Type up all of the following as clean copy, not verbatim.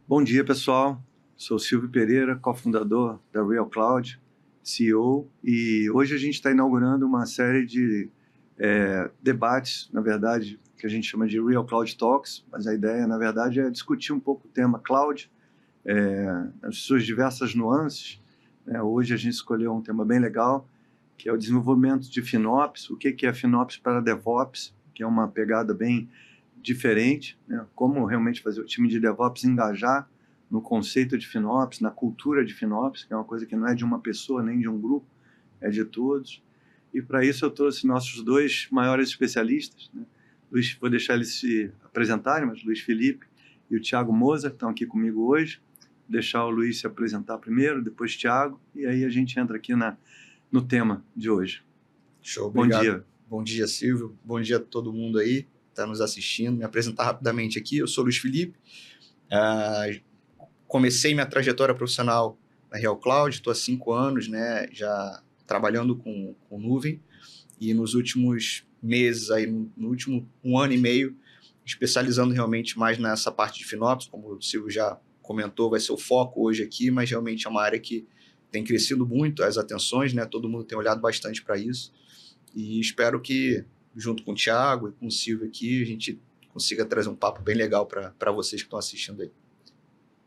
Bom dia, pessoal. Sou Silvio Pereira, cofundador da Real Cloud, CEO, e hoje a gente está inaugurando uma série de debates, na verdade, que a gente chama de Real Cloud Talks, mas a ideia, na verdade, é discutir um pouco o tema cloud, as suas diversas nuances. Hoje a gente escolheu um tema bem legal, que é o desenvolvimento de FinOps, o que é FinOps para DevOps, que é uma pegada bem diferente, né? Como realmente fazer o time de DevOps engajar no conceito de FinOps, na cultura de FinOps, que é uma coisa que não é de uma pessoa nem de um grupo, é de todos. E para isso eu trouxe nossos dois maiores especialistas, né? Vou deixar eles se apresentarem, mas Luiz Felipe e o Thiago Moser estão aqui comigo hoje. Vou deixar o Luiz se apresentar primeiro, depois o Thiago, e aí a gente entra aqui no tema de hoje. Show, obrigado. Bom dia. Bom dia, Silvio. Bom dia a todo mundo aí que está nos assistindo. Me apresentar rapidamente aqui, eu sou Luiz Felipe. Comecei minha trajetória profissional na Real Cloud, estou há 5 anos, né, já trabalhando com nuvem, e nos últimos meses, aí, no último 1 ano e meio, especializando realmente mais nessa parte de FinOps, como o Silvio já comentou, vai ser o foco hoje aqui, mas realmente é uma área que tem crescido muito as atenções, né, todo mundo tem olhado bastante para isso, e espero que, junto com o Thiago e com o Silvio aqui, a gente consiga trazer um papo bem legal para vocês que estão assistindo aí.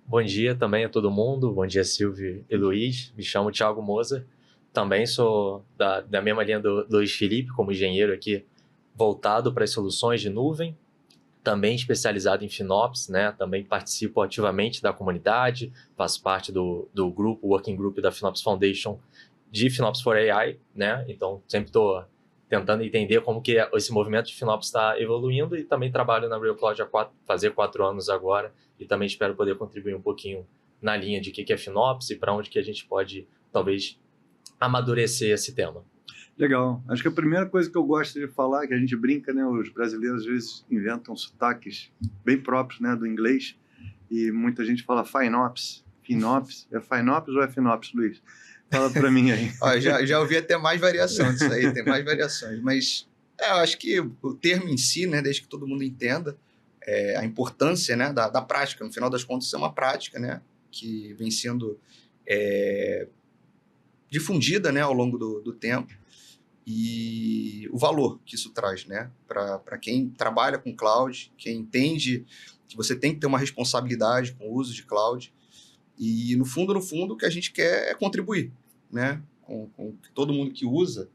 Bom dia também a todo mundo, bom dia Silvio e Luiz, me chamo Thiago Moser, também sou da mesma linha do Luiz Felipe, como engenheiro aqui, voltado para as soluções de nuvem, também especializado em FinOps, né? Também participo ativamente da comunidade, faço parte do grupo, Working Group da FinOps Foundation de FinOps for AI, né? Então sempre estou tentando entender como que esse movimento de FinOps está evoluindo, e também trabalho na Real Cloud há fazer 4 anos agora, e também espero poder contribuir um pouquinho na linha de o que é FinOps e para onde que a gente pode, talvez, amadurecer esse tema. Legal. Acho que a primeira coisa que eu gosto de falar, que a gente brinca, né? Os brasileiros às vezes inventam sotaques bem próprios, né, do inglês, e muita gente fala FinOps. FinOps? É FinOps ou é FinOps, Luiz? Fala para mim aí. Já ouvi até mais variação disso aí, tem mais variações, mas eu acho que o termo em si, né, desde que todo mundo entenda a importância, né, da prática, no final das contas é uma prática, né, que vem sendo difundida, né, ao longo do tempo, e o valor que isso traz, né, para quem trabalha com cloud, quem entende que você tem que ter uma responsabilidade com o uso de cloud, e no fundo, o que a gente quer é contribuir, né, com que todo mundo que usa,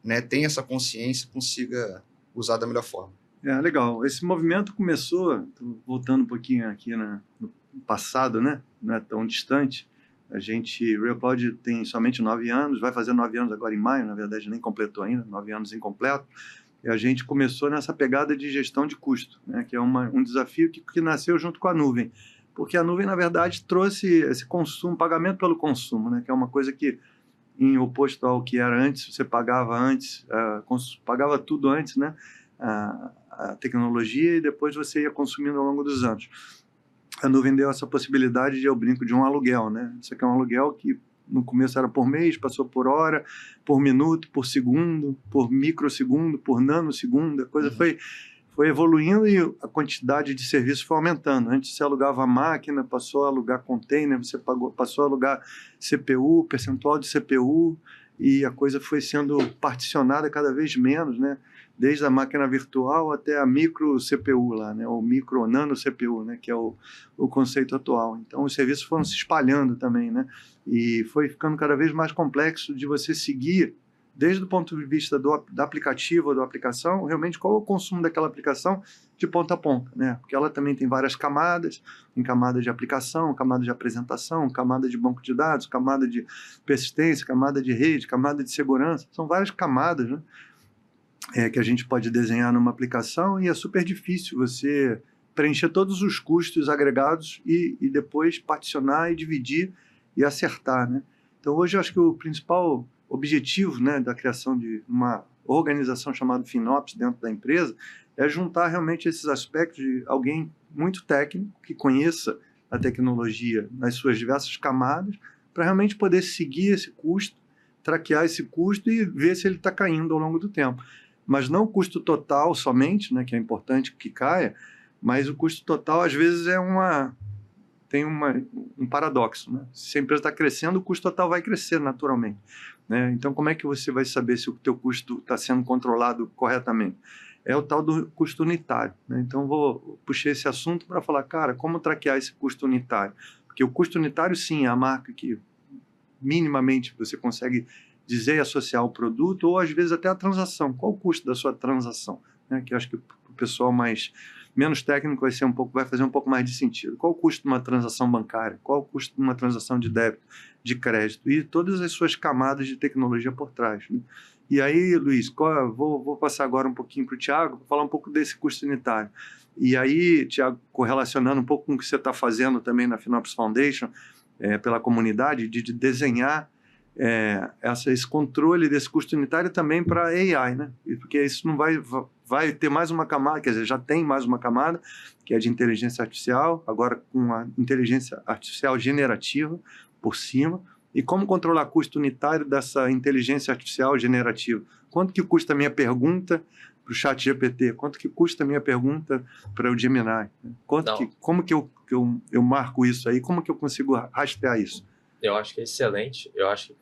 né, tenha essa consciência e consiga usar da melhor forma. Legal. Esse movimento começou, voltando um pouquinho aqui no passado, né, não é tão distante. A gente, Real Cloud tem somente 9 anos, vai fazer 9 anos agora em maio, na verdade nem completou ainda, 9 anos incompleto, e a gente começou nessa pegada de gestão de custo, né, que é um desafio que nasceu junto com a nuvem, porque a nuvem, na verdade, trouxe esse consumo, pagamento pelo consumo, né, que é uma coisa que, em oposto ao que era antes, você pagava antes, pagava tudo antes, né, a tecnologia, e depois você ia consumindo ao longo dos anos. A nuvem deu essa possibilidade de, eu brinco, de um aluguel, né? Isso aqui é um aluguel que no começo era por mês, passou por hora, por minuto, por segundo, por microsegundo, por nanosegundo. A coisa foi evoluindo e a quantidade de serviços foi aumentando. Antes você alugava a máquina, passou a alugar container, você passou a alugar CPU, percentual de CPU, e a coisa foi sendo particionada cada vez menos, né? Desde a máquina virtual até a micro CPU lá, né? Ou micro nano CPU, né? Que é o conceito atual. Então os serviços foram se espalhando também, né? E foi ficando cada vez mais complexo de você seguir, desde o ponto de vista da aplicativo ou da aplicação, realmente qual é o consumo daquela aplicação de ponta a ponta, né? Porque ela também tem várias camadas, tem camada de aplicação, camada de apresentação, camada de banco de dados, camada de persistência, camada de rede, camada de segurança, são várias camadas, né? Que a gente pode desenhar numa aplicação, e é super difícil você preencher todos os custos agregados e depois particionar e dividir e acertar, né? Então hoje eu acho que o principal objetivo, né, da criação de uma organização chamada FinOps dentro da empresa é juntar realmente esses aspectos de alguém muito técnico, que conheça a tecnologia nas suas diversas camadas, para realmente poder seguir esse custo, traquear esse custo e ver se ele está caindo ao longo do tempo. Mas não o custo total somente, né, que é importante que caia, mas o custo total às vezes é tem um paradoxo, né? Se a empresa está crescendo, o custo total vai crescer naturalmente, né? Então, como é que você vai saber se o teu custo está sendo controlado corretamente? É o tal do custo unitário, né? Então, puxar esse assunto para falar, cara, como traquear esse custo unitário? Porque o custo unitário, sim, é a marca que minimamente você consegue dizer e associar ao produto, ou às vezes até a transação. Qual o custo da sua transação? Né? Que eu acho que o pessoal menos técnico vai fazer um pouco mais de sentido. Qual o custo de uma transação bancária? Qual o custo de uma transação de débito, de crédito? E todas as suas camadas de tecnologia por trás, né? E aí, Luiz, vou passar agora um pouquinho para o Thiago, para falar um pouco desse custo unitário. E aí, Thiago, correlacionando um pouco com o que você está fazendo também na Finops Foundation, pela comunidade, de desenhar esse controle desse custo unitário também para AI, né? Porque isso não vai ter mais uma camada, quer dizer, já tem mais uma camada, que é de inteligência artificial, agora com a inteligência artificial generativa por cima. E como controlar o custo unitário dessa inteligência artificial generativa? Quanto que custa a minha pergunta para o chat GPT? Quanto que custa a minha pergunta para o Gemini? Como que eu marco isso aí? Como que eu consigo rastrear isso? Eu acho que é excelente. Eu acho que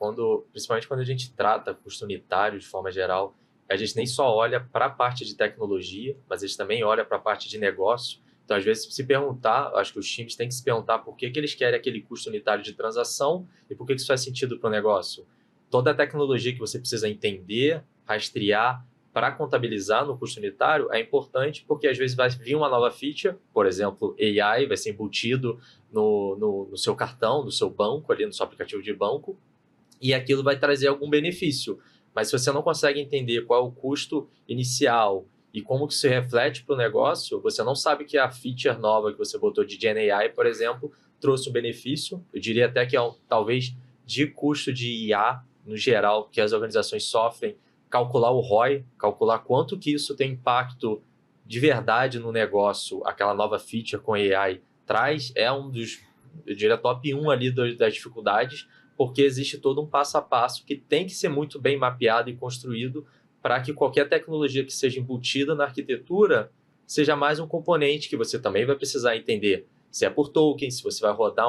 principalmente quando a gente trata custo unitário de forma geral, a gente nem só olha para a parte de tecnologia, mas a gente também olha para a parte de negócio. Então, às vezes, se perguntar, acho que os times têm que se perguntar por que eles querem aquele custo unitário de transação e por que isso faz sentido para o negócio. Toda a tecnologia que você precisa entender, rastrear, para contabilizar no custo unitário é importante porque às vezes vai vir uma nova feature, por exemplo, AI vai ser embutido no seu cartão, no seu banco, ali no seu aplicativo de banco, e aquilo vai trazer algum benefício. Mas se você não consegue entender qual é o custo inicial e como que isso reflete para o negócio, você não sabe que a feature nova que você botou de GenAI, por exemplo, trouxe um benefício. Eu diria até que talvez de custo de IA, no geral, que as organizações sofrem, calcular o ROI, calcular quanto que isso tem impacto de verdade no negócio, aquela nova feature com AI traz, é um dos, eu diria, top 1 ali das dificuldades, porque existe todo um passo a passo que tem que ser muito bem mapeado e construído para que qualquer tecnologia que seja embutida na arquitetura seja mais um componente que você também vai precisar entender se é por token, se você vai rodar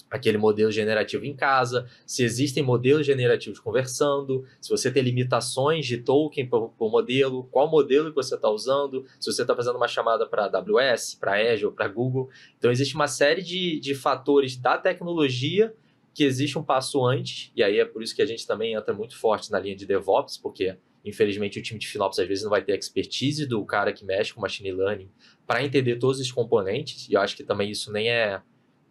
aquele modelo generativo em casa, se existem modelos generativos conversando, se você tem limitações de token por modelo, qual modelo que você está usando, se você está fazendo uma chamada para AWS, para Azure, para Google. Então, existe uma série de fatores da tecnologia que existe um passo antes, e aí é por isso que a gente também entra muito forte na linha de DevOps, porque, infelizmente, o time de FinOps às vezes não vai ter a expertise do cara que mexe com Machine Learning para entender todos os componentes, e eu acho que também isso nem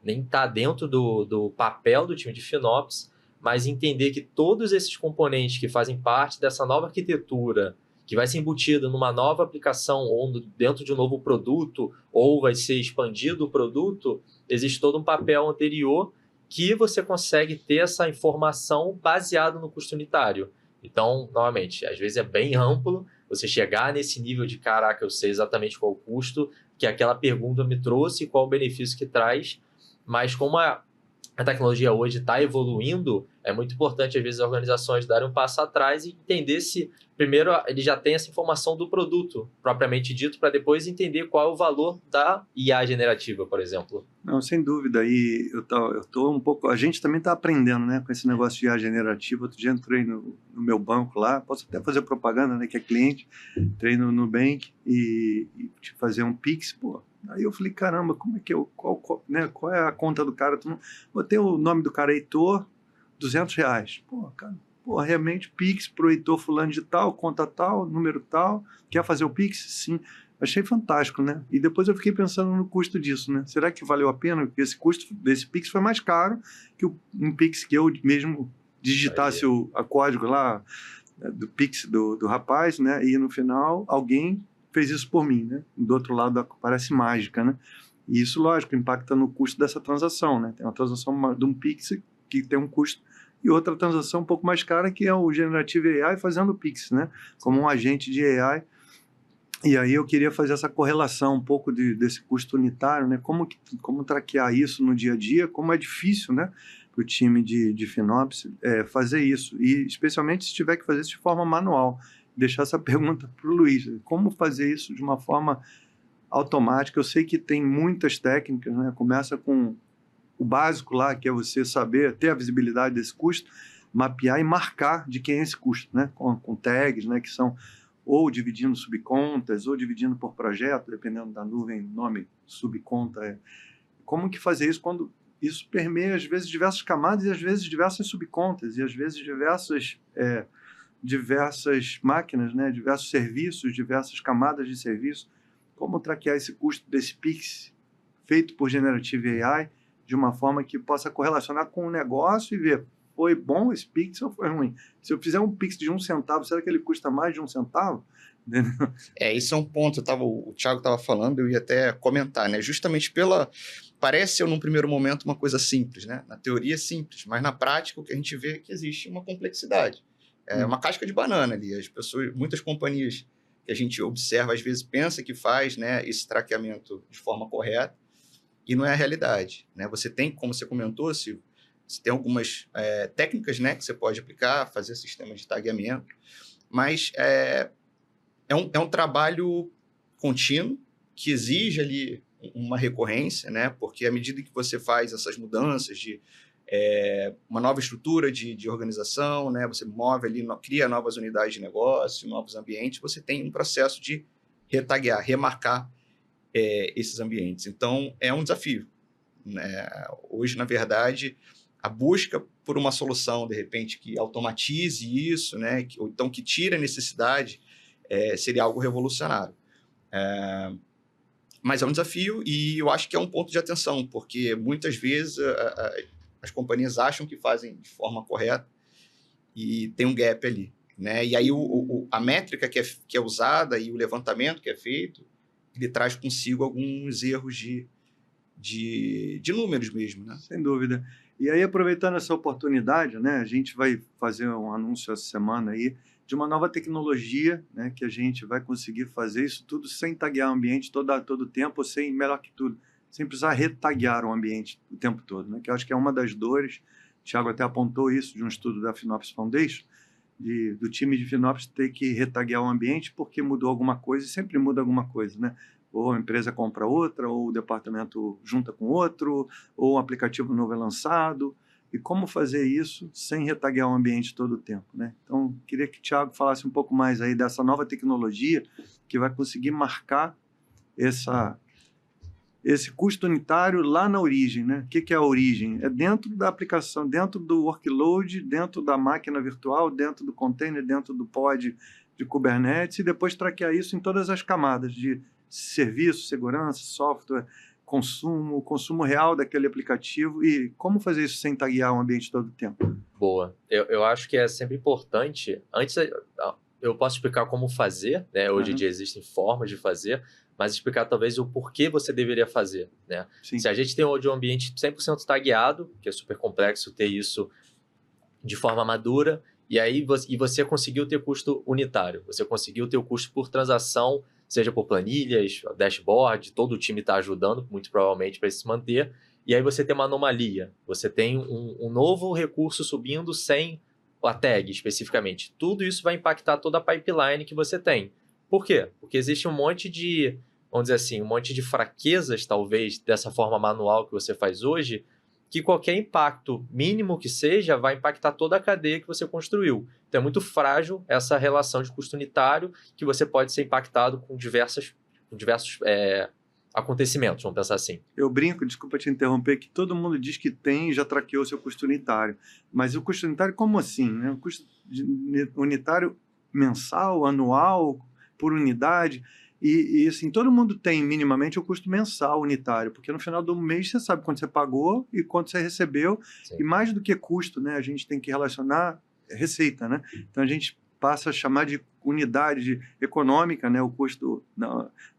está dentro do papel do time de FinOps, mas entender que todos esses componentes que fazem parte dessa nova arquitetura, que vai ser embutida numa nova aplicação ou dentro de um novo produto, ou vai ser expandido o produto, existe todo um papel anterior que você consegue ter essa informação baseada no custo unitário. Então, novamente, às vezes é bem amplo você chegar nesse nível de, caraca, eu sei exatamente qual o custo que aquela pergunta me trouxe e qual o benefício que traz. Mas como a tecnologia hoje está evoluindo, é muito importante, às vezes, as organizações darem um passo atrás e entender se, primeiro, ele já tem essa informação do produto, propriamente dito, para depois entender qual é o valor da IA generativa, por exemplo. Não, sem dúvida. E eu tô um pouco... A gente também está aprendendo, né, com esse negócio de IA generativa. Outro dia entrei no meu banco lá, posso até fazer propaganda, né, que é cliente, entrei no Nubank e fazer um Pix, pô. Aí eu falei, caramba, como é que qual é a conta do cara? Botei o nome do cara, Heitor, R$200. Pô, cara, realmente Pix pro Heitor fulano de tal, conta tal, número tal, quer fazer o Pix? Sim. Achei fantástico, né? E depois eu fiquei pensando no custo disso, né? Será que valeu a pena? Porque esse custo desse Pix foi mais caro que um Pix que eu mesmo digitasse a código lá do Pix do rapaz, né? E no final alguém fez isso por mim, né? Do outro lado parece mágica, né? E isso, lógico, impacta no custo dessa transação, né? Tem uma transação de um Pix que tem um custo e outra transação um pouco mais cara que é o Generative AI fazendo o Pix, né? Como um agente de AI. E aí eu queria fazer essa correlação um pouco desse custo unitário, né? Como traquear isso no dia a dia, como é difícil, né? Para o time de FinOps fazer isso. E especialmente se tiver que fazer isso de forma manual. Deixar essa pergunta para o Luiz. Como fazer isso de uma forma automática. Eu sei que tem muitas técnicas, né? Começa com o básico lá, que é você saber ter a visibilidade desse custo, mapear e marcar de quem é esse custo, né? Com tags, né? Que são ou dividindo subcontas, ou dividindo por projeto, dependendo da nuvem, nome subconta. Como que fazer isso quando isso permeia, às vezes, diversas camadas e, às vezes, diversas subcontas e, às vezes, diversas máquinas, né? Diversos serviços, diversas camadas de serviço. Como traquear esse custo desse Pix feito por Generative AI de uma forma que possa correlacionar com o negócio e ver, foi bom esse Pix ou foi ruim? Se eu fizer um Pix de 1 centavo, será que ele custa mais de 1 centavo? Entendeu? Isso é um ponto, o Thiago estava falando, eu ia até comentar, né? Justamente parece, num primeiro momento, uma coisa simples, né? Na teoria é simples, mas na prática o que a gente vê é que existe uma complexidade. É uma casca de banana ali. Muitas companhias que a gente observa, às vezes pensa que faz, né, esse traqueamento de forma correta e não é a realidade, né? Você tem, como você comentou, Silvio, você tem algumas técnicas, né, que você pode aplicar, fazer sistemas de tagueamento, mas é um trabalho contínuo que exige ali uma recorrência, né? Porque à medida que você faz essas mudanças de uma nova estrutura de organização, né? Você move ali, cria novas unidades de negócio, novos ambientes, você tem um processo de retaguear, remarcar esses ambientes. Então, é um desafio, né? Hoje, na verdade, a busca por uma solução, de repente, que automatize isso, né? Ou então que tire a necessidade, seria algo revolucionário. Mas é um desafio e eu acho que é um ponto de atenção, porque muitas vezes as companhias acham que fazem de forma correta e tem um gap ali, né? E aí a métrica que é usada e o levantamento que é feito, ele traz consigo alguns erros de números mesmo, né? Sem dúvida. E aí, aproveitando essa oportunidade, né, a gente vai fazer um anúncio essa semana aí de uma nova tecnologia, né, que a gente vai conseguir fazer isso tudo sem taguear o ambiente todo o tempo, sem, melhor que tudo, sem precisar retaguear o ambiente o tempo todo, né, que eu acho que é uma das dores. O Thiago até apontou isso de um estudo da FinOps Foundation, do time de FinOps ter que retaguear o ambiente porque mudou alguma coisa, e sempre muda alguma coisa, né? Ou a empresa compra outra, ou o departamento junta com outro, ou um aplicativo novo é lançado. E como fazer isso sem retaguear o ambiente todo o tempo, né? Então, queria que o Thiago falasse um pouco mais aí dessa nova tecnologia que vai conseguir marcar esse custo unitário lá na origem, né? O que é a origem? É dentro da aplicação, dentro do workload, dentro da máquina virtual, dentro do container, dentro do pod de Kubernetes, e depois traquear isso em todas as camadas de serviço, segurança, software, consumo real daquele aplicativo, e como fazer isso sem taguear o ambiente todo o tempo. Boa. Eu acho que é sempre importante, antes eu posso explicar como fazer, né? Hoje em dia existem formas de fazer, mas explicar talvez o porquê você deveria fazer, né? Sim. Se a gente tem hoje um ambiente 100% tagueado, que é super complexo ter isso de forma madura, e aí você conseguiu ter custo unitário, você conseguiu ter o custo por transação, seja por planilhas, dashboard, todo o time está ajudando, muito provavelmente, para se manter, e aí você tem uma anomalia, você tem um novo recurso subindo sem a tag especificamente. Tudo isso vai impactar toda a pipeline que você tem. Por quê? Porque existe um monte de, vamos dizer assim, um monte de fraquezas, talvez, dessa forma manual que você faz hoje, que qualquer impacto mínimo que seja vai impactar toda a cadeia que você construiu. Então é muito frágil essa relação de custo unitário que você pode ser impactado com diversos acontecimentos, vamos pensar assim. Eu brinco, desculpa te interromper, que todo mundo diz que tem e já traqueou seu custo unitário. Mas o custo unitário, como assim? Né? O custo unitário mensal, anual, por unidade... E assim, todo mundo tem minimamente o custo mensal unitário, porque no final do mês você sabe quanto você pagou e quanto você recebeu. Sim. E mais do que custo, né, a gente tem que relacionar receita, né? Então a gente passa a chamar de unidade econômica, né, o custo,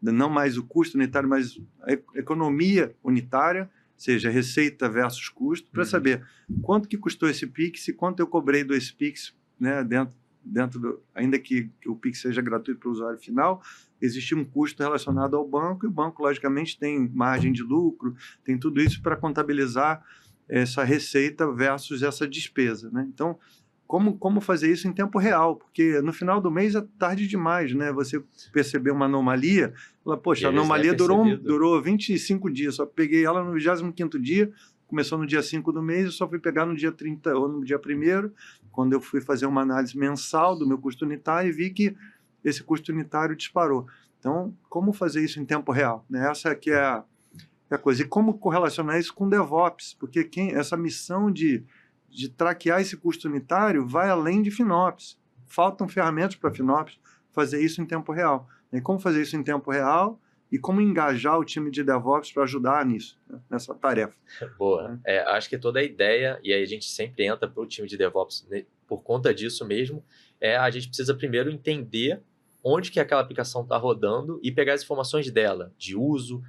não mais o custo unitário, mas a economia unitária, ou seja, receita versus custo, para saber quanto que custou esse Pix e quanto eu cobrei desse Pix, né, dentro do, ainda que o Pix seja gratuito para o usuário final, existe um custo relacionado ao banco, e o banco, logicamente, tem margem de lucro, tem tudo isso para contabilizar essa receita versus essa despesa, né? Então, como fazer isso em tempo real, porque no final do mês é tarde demais, né? Você perceber uma anomalia, fala, poxa, a anomalia durou 25 dias, só peguei ela no 25º dia, começou no dia 5 do mês, eu só fui pegar no dia 30 ou no dia 1º, quando eu fui fazer uma análise mensal do meu custo unitário e vi que esse custo unitário disparou. Então, como fazer isso em tempo real? Né? Essa aqui é a coisa. E como correlacionar isso com DevOps? Porque essa missão de traquear esse custo unitário vai além de FinOps. Faltam ferramentas para FinOps fazer isso em tempo real. E como fazer isso em tempo real e como engajar o time de DevOps para ajudar nisso, né? Nessa tarefa. Boa. Acho que toda a ideia, e aí a gente sempre entra para o time de DevOps, né, por conta disso mesmo, a gente precisa primeiro entender onde que aquela aplicação está rodando e pegar as informações dela, de uso,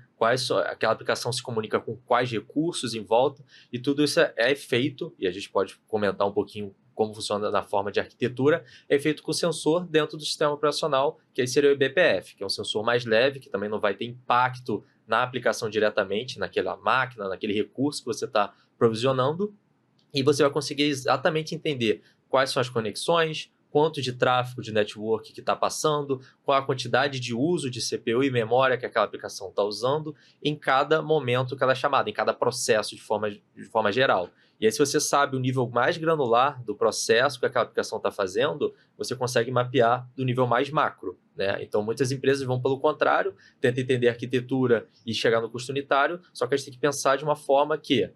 aquela aplicação se comunica com quais recursos em volta, e tudo isso é feito, e a gente pode comentar um pouquinho como funciona na forma de arquitetura, é feito com sensor dentro do sistema operacional, que aí seria o eBPF, que é um sensor mais leve, que também não vai ter impacto na aplicação diretamente, naquela máquina, naquele recurso que você está provisionando, e você vai conseguir exatamente entender quais são as conexões, quanto de tráfego de network que está passando, qual a quantidade de uso de CPU e memória que aquela aplicação está usando em cada momento que ela é chamada, em cada processo de forma geral. E aí, se você sabe o nível mais granular do processo que aquela aplicação está fazendo, você consegue mapear do nível mais macro, né? Então, muitas empresas vão pelo contrário, tentam entender a arquitetura e chegar no custo unitário, só que a gente tem que pensar de uma forma que,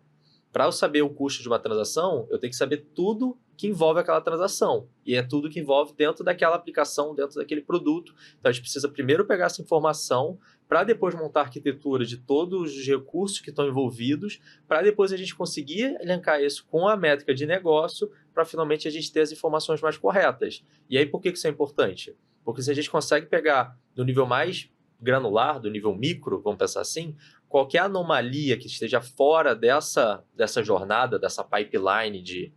para eu saber o custo de uma transação, eu tenho que saber tudo que envolve aquela transação. E é tudo que envolve dentro daquela aplicação, dentro daquele produto. Então, a gente precisa primeiro pegar essa informação para depois montar a arquitetura de todos os recursos que estão envolvidos, para depois a gente conseguir elencar isso com a métrica de negócio, para finalmente a gente ter as informações mais corretas. E aí, por que isso é importante? Porque se a gente consegue pegar do nível mais granular, do nível micro, vamos pensar assim, qualquer anomalia que esteja fora dessa jornada, dessa pipeline,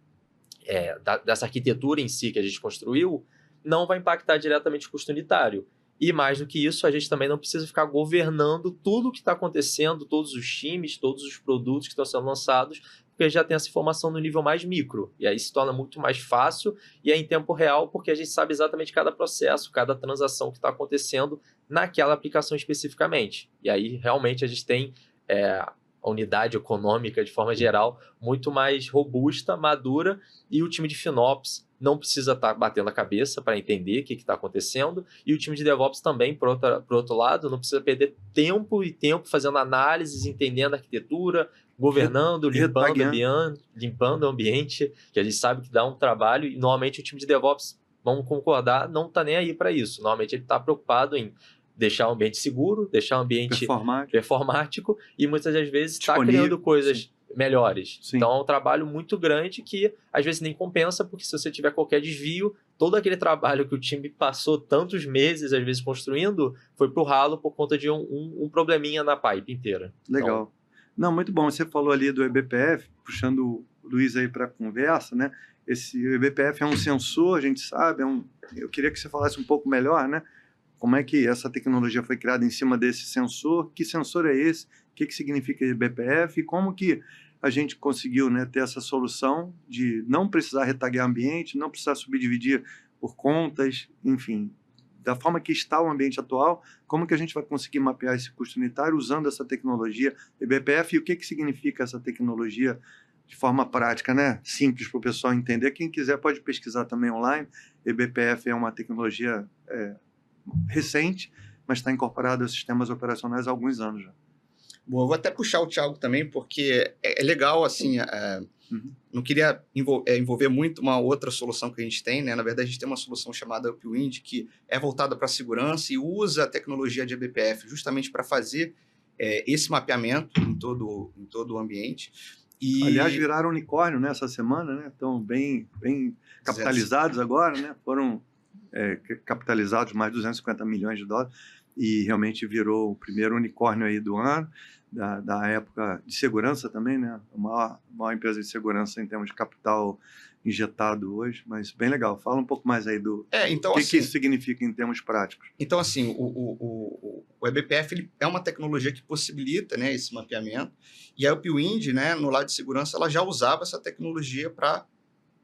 dessa arquitetura em si que a gente construiu, não vai impactar diretamente o custo unitário. E mais do que isso, a gente também não precisa ficar governando tudo o que está acontecendo, todos os times, todos os produtos que estão sendo lançados, porque já tem essa informação no nível mais micro. E aí se torna muito mais fácil e é em tempo real, porque a gente sabe exatamente cada processo, cada transação que está acontecendo naquela aplicação especificamente. E aí realmente a gente tem a unidade econômica, de forma geral, muito mais robusta, madura, e o time de FinOps não precisa estar batendo a cabeça para entender o que está acontecendo, e o time de DevOps também, por outro lado, não precisa perder tempo fazendo análises, entendendo a arquitetura, governando, limpando o ambiente, que a gente sabe que dá um trabalho, e normalmente o time de DevOps, vamos concordar, não está nem aí para isso. Normalmente ele está preocupado em deixar o ambiente seguro, deixar o ambiente performático e muitas das vezes está criando coisas melhores. Sim. Então é um trabalho muito grande que às vezes nem compensa, porque se você tiver qualquer desvio, todo aquele trabalho que o time passou tantos meses, às vezes, construindo, foi pro ralo por conta de um probleminha na pipe inteira. Legal. Então, não, muito bom. Você falou ali do eBPF, puxando o Luiz aí para a conversa, né? Esse eBPF é um sensor, a gente sabe, eu queria que você falasse um pouco melhor, né? Como é que essa tecnologia foi criada em cima desse sensor? Que sensor é esse? O que significa eBPF? E como que a gente conseguiu, né, ter essa solução de não precisar retaguear ambiente, não precisar subdividir por contas, enfim, da forma que está o ambiente atual, como que a gente vai conseguir mapear esse custo unitário usando essa tecnologia eBPF e o que significa essa tecnologia de forma prática, né? Simples para o pessoal entender. Quem quiser pode pesquisar também online. eBPF é uma tecnologia recente, mas está incorporado aos sistemas operacionais há alguns anos já. Bom, eu vou até puxar o Thiago também, porque é legal, assim, não queria envolver muito uma outra solução que a gente tem, né? Na verdade, a gente tem uma solução chamada Upwind, que é voltada para a segurança e usa a tecnologia de eBPF justamente para fazer esse mapeamento em todo o ambiente. E... Aliás, viraram unicórnio, né, essa semana, né? Estão bem capitalizados agora, né? Foram capitalizados mais de 250 milhões de dólares e realmente virou o primeiro unicórnio aí do ano, da época de segurança também, né? A maior empresa de segurança em termos de capital injetado hoje, mas bem legal. Fala um pouco mais aí do então, que isso significa em termos práticos. Então, assim, o eBPF ele é uma tecnologia que possibilita, né, esse mapeamento, e a Upwind, né, no lado de segurança, ela já usava essa tecnologia para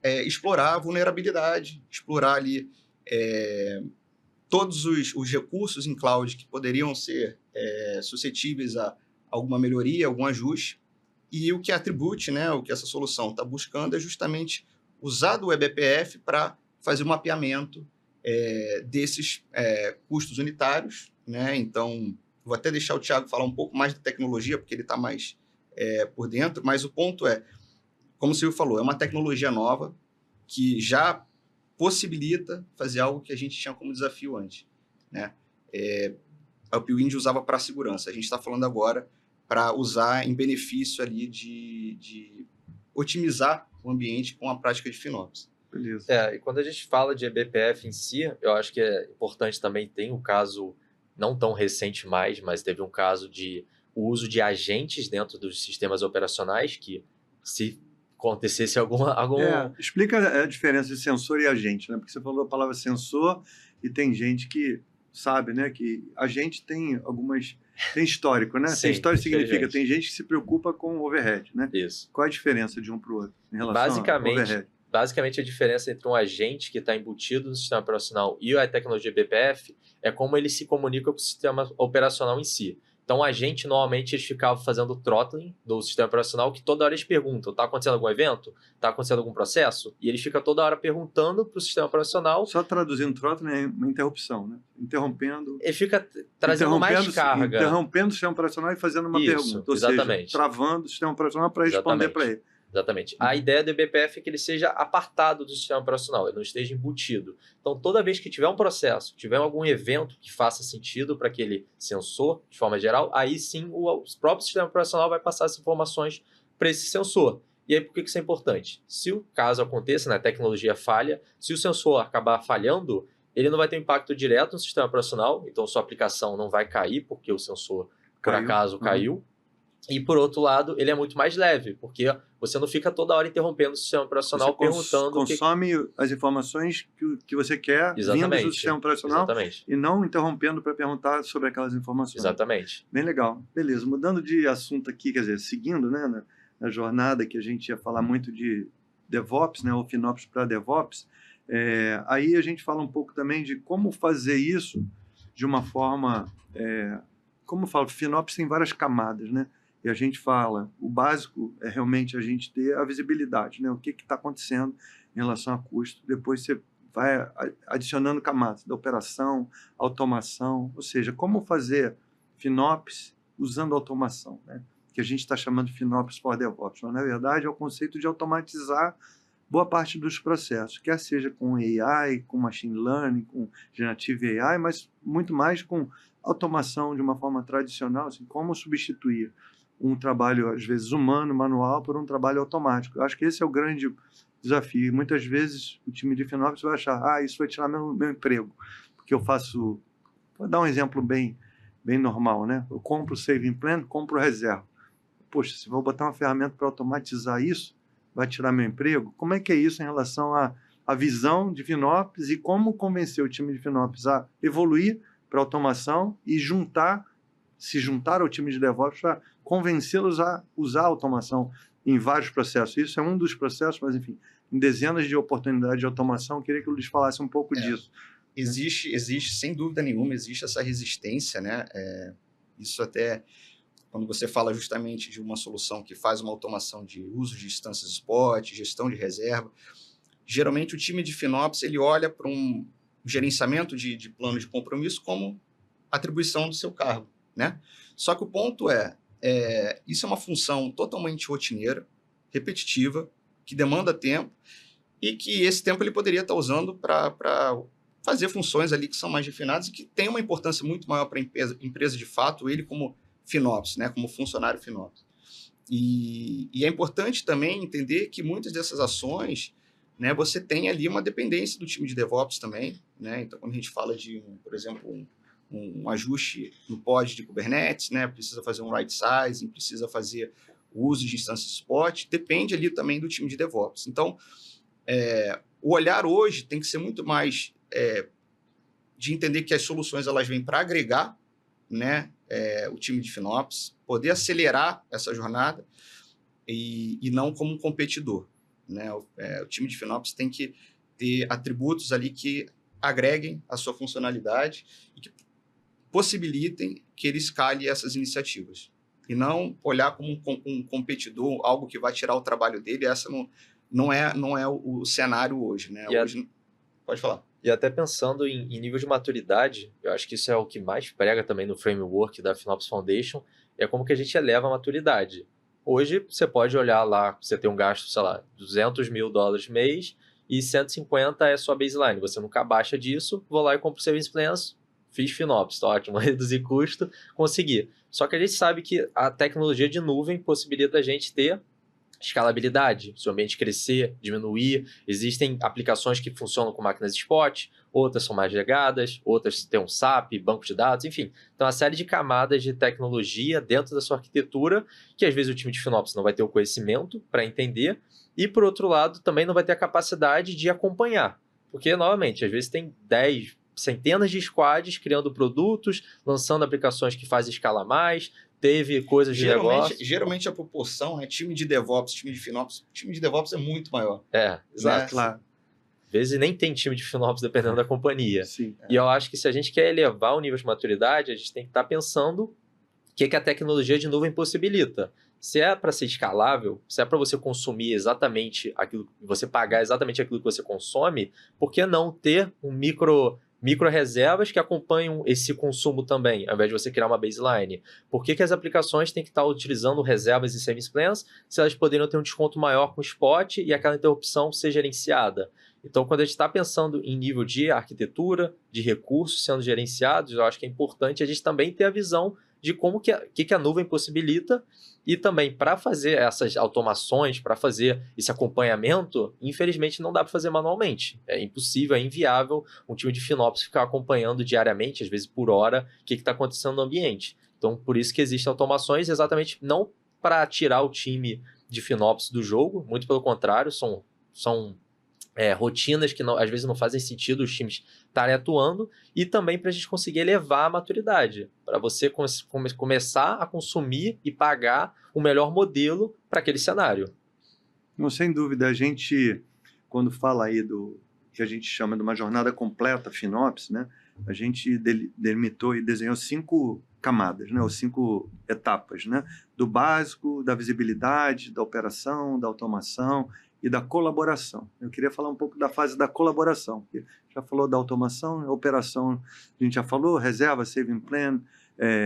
explorar a vulnerabilidade, explorar ali todos os recursos em cloud que poderiam ser suscetíveis a alguma melhoria, algum ajuste. E o que a Attribute, né, o que essa solução está buscando é justamente usar do WebAPF para fazer o mapeamento desses custos unitários, né? Então, vou até deixar o Thiago falar um pouco mais da tecnologia, porque ele está mais por dentro, mas o ponto é, como o Silvio falou, é uma tecnologia nova que já possibilita fazer algo que a gente tinha como desafio antes, né? A Upwind usava para segurança, a gente está falando agora para usar em benefício ali de otimizar o ambiente com a prática de FinOps. Beleza. E quando a gente fala de eBPF em si, eu acho que é importante também, tem um caso não tão recente mais, mas teve um caso de o uso de agentes dentro dos sistemas operacionais, que se acontecesse algum... Explica a diferença de sensor e agente, né? Porque você falou a palavra sensor e tem gente que sabe, né, que agente tem histórico, né? Sim, tem histórico significa, tem tem gente que se preocupa com overhead, né? Isso. Qual a diferença de um para o outro em relação ao overhead? Basicamente, a diferença entre um agente que está embutido no sistema operacional e a tecnologia BPF é como ele se comunica com o sistema operacional em si. Então, o agente, normalmente, eles ficavam fazendo throttling do sistema operacional, que toda hora eles perguntam, está acontecendo algum evento? Está acontecendo algum processo? E ele fica toda hora perguntando para o sistema operacional. Só traduzindo throttling é uma interrupção, né? Interrompendo. Ele fica trazendo mais carga. Interrompendo o sistema operacional e fazendo uma pergunta. Ou seja, travando o sistema operacional para responder para ele. Exatamente. A ideia do eBPF é que ele seja apartado do sistema operacional, ele não esteja embutido. Então, toda vez que tiver um processo, tiver algum evento que faça sentido para aquele sensor, de forma geral, aí sim o próprio sistema operacional vai passar as informações para esse sensor. E aí, por que isso é importante? Se o caso aconteça, né, a tecnologia falha, se o sensor acabar falhando, ele não vai ter impacto direto no sistema operacional, então sua aplicação não vai cair porque o sensor, por acaso, caiu. E, por outro lado, ele é muito mais leve, porque você não fica toda hora interrompendo o sistema operacional perguntando... Consome as informações que você quer vindas do sistema operacional e não interrompendo para perguntar sobre aquelas informações. Exatamente. Bem legal. Beleza. Mudando de assunto aqui, quer dizer, seguindo, né, na jornada que a gente ia falar muito de DevOps, né, ou FinOps para DevOps, aí a gente fala um pouco também de como fazer isso de uma forma... como eu falo, FinOps tem várias camadas, né? E a gente fala, o básico é realmente a gente ter a visibilidade, né? O que está acontecendo em relação a custo. Depois você vai adicionando camadas da operação, automação, ou seja, como fazer FinOps usando automação, né? Que a gente está chamando de FinOps for DevOps, mas na verdade é o conceito de automatizar boa parte dos processos, quer seja com AI, com Machine Learning, com Generative AI, mas muito mais com automação de uma forma tradicional, assim, como substituir um trabalho, às vezes, humano, manual, por um trabalho automático. Eu acho que esse é o grande desafio. Muitas vezes o time de FinOps vai achar, isso vai tirar meu emprego, porque eu faço... Vou dar um exemplo bem normal, né? Eu compro o Saving Plan, compro reserva. Poxa, se vou botar uma ferramenta para automatizar isso, vai tirar meu emprego? Como é que é isso em relação à visão de FinOps e como convencer o time de FinOps a evoluir para automação e se juntar ao time de DevOps para convencê-los a usar a automação em vários processos. Isso é um dos processos, mas, enfim, em dezenas de oportunidades de automação. Eu queria que eles falassem um pouco disso. Existe, sem dúvida nenhuma, existe essa resistência, né? Isso até, quando você fala justamente de uma solução que faz uma automação de uso de instâncias spot, gestão de reserva, geralmente o time de FinOps ele olha para um gerenciamento de plano de compromisso como atribuição do seu cargo, né? Só que o ponto isso é uma função totalmente rotineira, repetitiva, que demanda tempo e que esse tempo ele poderia estar usando para fazer funções ali que são mais refinadas e que tem uma importância muito maior para a empresa de fato, ele como FinOps, né? Como funcionário FinOps. E é importante também entender que muitas dessas ações, né, você tem ali uma dependência do time de DevOps também, né? Então, quando a gente fala de, por exemplo, um ajuste no pod de Kubernetes, né? Precisa fazer um right sizing, precisa fazer o uso de instâncias spot, depende ali também do time de DevOps. Então, o olhar hoje tem que ser muito mais de entender que as soluções elas vêm para agregar, né, o time de FinOps, poder acelerar essa jornada e não como um competidor, né? O time de FinOps tem que ter atributos ali que agreguem a sua funcionalidade e que possibilitem que ele escale essas iniciativas. E não olhar como um competidor, algo que vai tirar o trabalho dele. Essa não é o cenário hoje, né? Hoje, pode falar. E até pensando em nível de maturidade, eu acho que isso é o que mais prega também no framework da FinOps Foundation, é como que a gente eleva a maturidade. Hoje, você pode olhar lá, você tem um gasto, sei lá, $200 mil mês e 150 é sua baseline. Você nunca abaixa disso, vou lá e compro o Savings Plans, fiz FinOps, tá ótimo, reduzir custo, consegui. Só que a gente sabe que a tecnologia de nuvem possibilita a gente ter escalabilidade, se o ambiente crescer, diminuir. Existem aplicações que funcionam com máquinas spot, outras são mais legadas, outras têm um SAP, banco de dados, enfim. Então, uma série de camadas de tecnologia dentro da sua arquitetura, que às vezes o time de FinOps não vai ter o conhecimento para entender, e, por outro lado, também não vai ter a capacidade de acompanhar. Porque, novamente, às vezes tem 10, centenas de squads criando produtos, lançando aplicações que fazem escalar mais, teve coisas de negócio. Geralmente a proporção é time de DevOps, time de FinOps. Time de DevOps é muito maior. Exato. Claro. Às vezes nem tem time de FinOps dependendo da companhia. Sim. E eu acho que se a gente quer elevar o nível de maturidade, a gente tem que estar pensando o que a tecnologia de nuvem possibilita. Se é para ser escalável, se é para você consumir exatamente aquilo, você pagar exatamente aquilo que você consome, por que não ter um micro reservas que acompanham esse consumo também, ao invés de você criar uma baseline? Por que as aplicações têm que estar utilizando reservas e savings plans se elas poderiam ter um desconto maior com o spot e aquela interrupção ser gerenciada? Então, quando a gente está pensando em nível de arquitetura, de recursos sendo gerenciados, eu acho que é importante a gente também ter a visão de como que a nuvem possibilita. E também, para fazer essas automações, para fazer esse acompanhamento, infelizmente não dá para fazer manualmente. É impossível, é inviável um time de FinOps ficar acompanhando diariamente, às vezes por hora, o que está acontecendo no ambiente. Então, por isso que existem automações, exatamente não para tirar o time de FinOps do jogo, muito pelo contrário, são rotinas que às vezes não fazem sentido os times estarem atuando, e também para a gente conseguir elevar a maturidade, para você começar a consumir e pagar o melhor modelo para aquele cenário. Não, sem dúvida, a gente, quando fala aí do que a gente chama de uma jornada completa FinOps, né, a gente delimitou e desenhou 5 camadas, né, ou 5 etapas, né, do básico, da visibilidade, da operação, da automação e da colaboração. Eu queria falar um pouco da fase da colaboração. Já falou da automação, operação, a gente já falou, reserva, saving plan,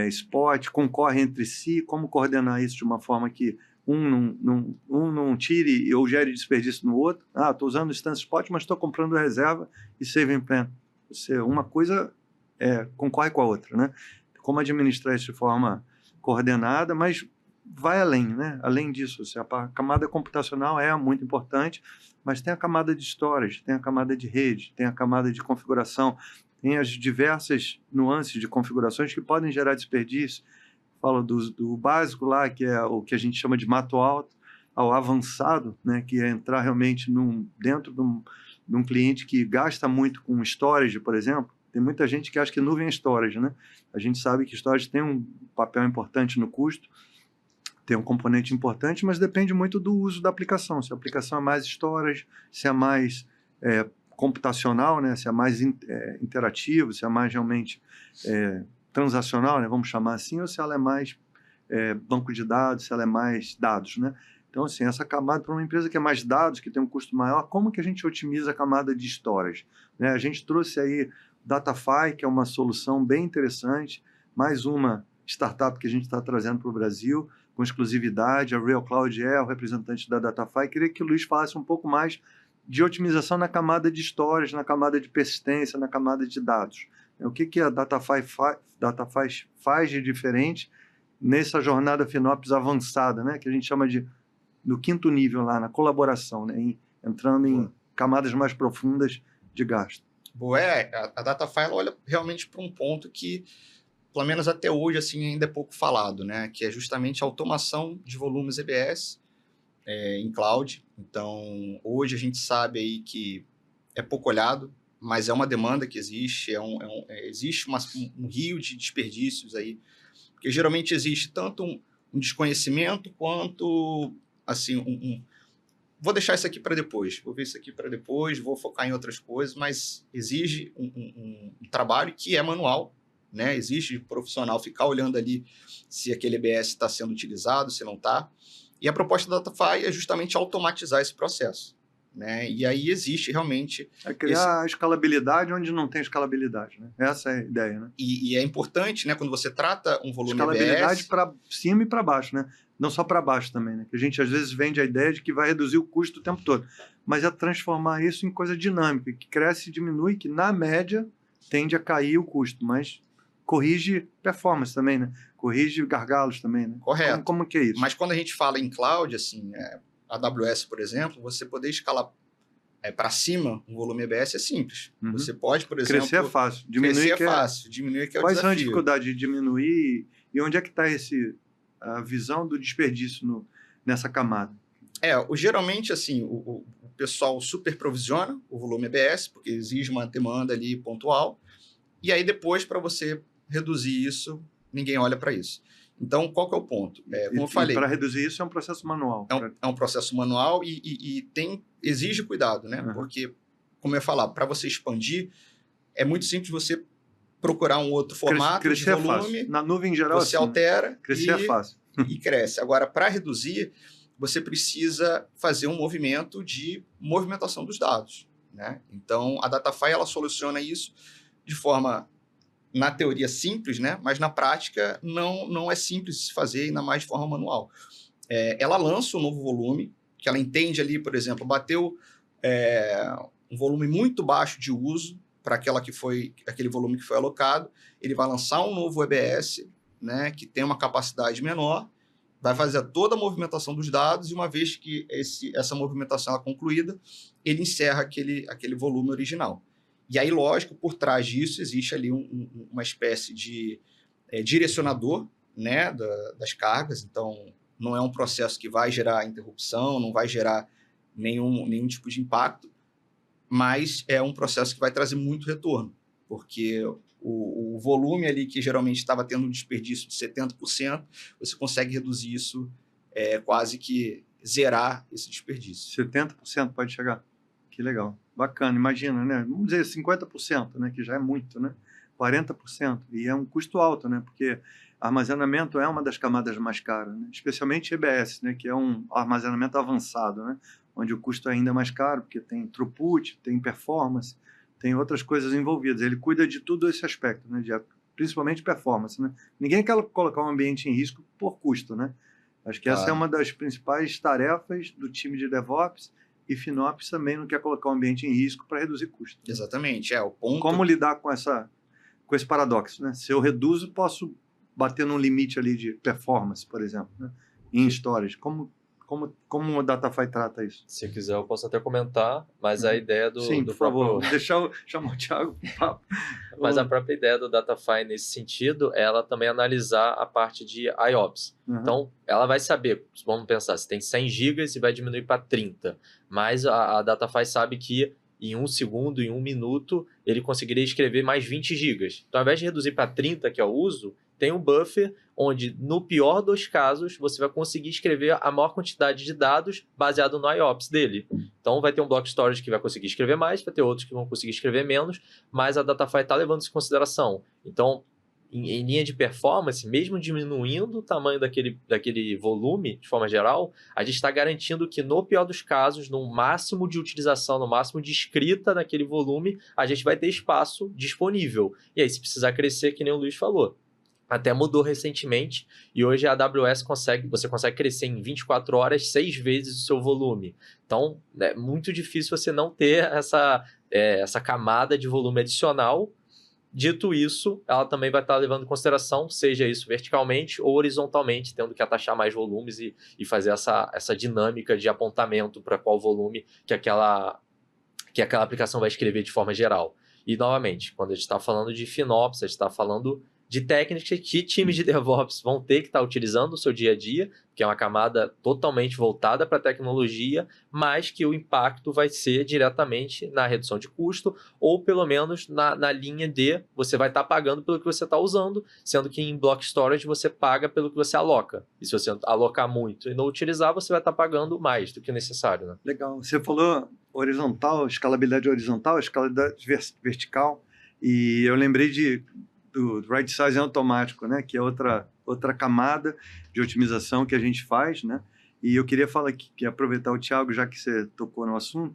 spot, concorre entre si, como coordenar isso de uma forma que um não tire ou gere desperdício no outro. Estou usando o instance spot, mas estou comprando reserva e saving plan. Uma coisa concorre com a outra, né? Como administrar isso de forma coordenada, mas vai além, né? Além disso, a camada computacional é muito importante, mas tem a camada de storage, tem a camada de rede, tem a camada de configuração, tem as diversas nuances de configurações que podem gerar desperdício. Falo do básico lá, que é o que a gente chama de mato alto, ao avançado, né? Que é entrar realmente dentro de um cliente que gasta muito com storage, por exemplo. Tem muita gente que acha que nuvem é storage, né? A gente sabe que storage tem um papel importante no custo, tem um componente importante, mas depende muito do uso da aplicação. Se a aplicação é mais storage, se é mais computacional, né? Se é mais interativo, se é mais realmente transacional, né? Vamos chamar assim, ou se ela é mais banco de dados, se ela é mais dados, né? Então, assim, essa camada para uma empresa que é mais dados, que tem um custo maior, como que a gente otimiza a camada de storage? Né? A gente trouxe aí Datafy, que é uma solução bem interessante, mais uma startup que a gente está trazendo para o Brasil, com exclusividade. A Real Cloud é o representante da Datafy. Queria que o Luiz falasse um pouco mais de otimização na camada de storage, na camada de persistência, na camada de dados. O que a Datafy faz de diferente nessa jornada FinOps avançada, né? Que a gente chama do 5º nível lá, na colaboração, né? Entrando em camadas mais profundas de gasto. A Datafy ela olha realmente para um ponto que, pelo menos até hoje, assim, ainda é pouco falado, né? Que é justamente a automação de volumes EBS em cloud. Então, hoje a gente sabe aí que é pouco olhado, mas é uma demanda que existe, existe um rio de desperdícios aí, porque geralmente existe tanto um desconhecimento quanto, assim, vou deixar isso aqui para depois, vou ver isso aqui para depois, vou focar em outras coisas, mas exige um trabalho que é manual, né? Exige o profissional ficar olhando ali se aquele EBS está sendo utilizado, se não está. E a proposta da DataFi é justamente automatizar esse processo, né? E aí existe realmente... É criar a escalabilidade onde não tem escalabilidade, né? Essa é a ideia, né? E é importante, né, quando você trata um volume Escalabilidade EBS... para cima e para baixo, né? Não só para baixo também, né? Que a gente às vezes vende a ideia de que vai reduzir o custo o tempo todo, mas é transformar isso em coisa dinâmica, que cresce e diminui, que na média tende a cair o custo, mas corrige performance também, né? Corrige gargalos também, né? Correto. Como que é isso? Mas quando a gente fala em cloud, assim, a AWS, por exemplo, você poder escalar para cima um volume EBS é simples. Uhum. Você pode, por exemplo... Crescer é fácil. Diminuir crescer que é fácil. Diminuir que é o Quais desafio. são as dificuldades de diminuir e onde é que está a visão do desperdício nessa camada? Geralmente, assim, o pessoal superprovisiona o volume EBS, porque exige uma demanda ali pontual, e aí depois, para você reduzir isso, ninguém olha para isso. Então, qual que é o ponto? Como eu falei... Para reduzir isso é um processo manual. É um processo manual e exige cuidado, né? Uhum. Porque, como eu ia falar, para você expandir, é muito simples você procurar um outro formato crescer de volume. É fácil. Na nuvem em geral, você assim, altera crescer é fácil. e cresce. Agora, para reduzir, você precisa fazer um movimento de movimentação dos dados, né? Então, a DataFi ela soluciona isso de forma, na teoria, simples, né? Mas na prática não é simples de se fazer, ainda mais de forma manual. Ela lança um novo volume, que ela entende ali, por exemplo, bateu um volume muito baixo de uso para aquele volume que foi alocado, ele vai lançar um novo EBS, né, que tem uma capacidade menor, vai fazer toda a movimentação dos dados e uma vez que essa movimentação é concluída, ele encerra aquele volume original. E aí, lógico, por trás disso existe ali uma espécie de direcionador, né, das cargas, então não é um processo que vai gerar interrupção, não vai gerar nenhum tipo de impacto, mas é um processo que vai trazer muito retorno, porque o volume ali que geralmente estava tendo um desperdício de 70%, você consegue reduzir isso, quase que zerar esse desperdício. 70% pode chegar. Que legal. Bacana, imagina, né? Vamos dizer 50%, né? Que já é muito, né? 40%. E é um custo alto, né? Porque armazenamento é uma das camadas mais caras, né? Especialmente EBS, né? Que é um armazenamento avançado, né? Onde o custo é ainda mais caro, porque tem throughput, tem performance, tem outras coisas envolvidas. Ele cuida de tudo esse aspecto, né? Principalmente performance, né? Ninguém quer colocar um ambiente em risco por custo, né? Acho que essa é uma das principais tarefas do time de DevOps, e FinOps também não quer colocar o ambiente em risco para reduzir custo. Né? Exatamente, o ponto... Como lidar com esse paradoxo, né? Se eu reduzo, posso bater num limite ali de performance, por exemplo, né? Em storage. Como o DataFi trata isso? Se quiser, eu posso até comentar, mas a ideia do Sim, por favor, deixa eu chamar o Thiago para o papo. Mas a própria ideia do DataFi nesse sentido é ela também analisar a parte de IOPS. Uhum. Então, ela vai saber, vamos pensar, se tem 100 gigas e vai diminuir para 30. Mas a DataFi sabe que em 1 segundo, em 1 minuto, ele conseguiria escrever mais 20 gigas. Então, ao invés de reduzir para 30, que é o uso, tem um buffer onde, no pior dos casos, você vai conseguir escrever a maior quantidade de dados baseado no IOPS dele. Então, vai ter um block storage que vai conseguir escrever mais, vai ter outros que vão conseguir escrever menos, mas a DataFi está levando isso em consideração. Então, em linha de performance, mesmo diminuindo o tamanho daquele volume, de forma geral, a gente está garantindo que, no pior dos casos, no máximo de utilização, no máximo de escrita naquele volume, a gente vai ter espaço disponível. E aí, se precisar crescer, que nem o Luiz falou, até mudou recentemente e hoje a AWS você consegue crescer em 24 horas 6 vezes o seu volume. Então, é muito difícil você não ter essa camada de volume adicional. Dito isso, ela também vai estar levando em consideração, seja isso verticalmente ou horizontalmente, tendo que atachar mais volumes e fazer essa dinâmica de apontamento para qual volume que aquela aplicação vai escrever de forma geral. E, novamente, quando a gente está falando de FinOps, a gente está falando de técnicas que times de DevOps vão ter que estar utilizando no seu dia a dia, que é uma camada totalmente voltada para a tecnologia, mas que o impacto vai ser diretamente na redução de custo, ou pelo menos na linha de você vai estar pagando pelo que você está usando, sendo que em Block Storage você paga pelo que você aloca. E se você alocar muito e não utilizar, você vai estar pagando mais do que necessário. Né? Legal. Você falou horizontal, escalabilidade horizontal, escalabilidade vertical, e eu lembrei do right sizing automático, né? Que é outra camada de otimização que a gente faz, né? E eu queria falar que aproveitar o Thiago, já que você tocou no assunto,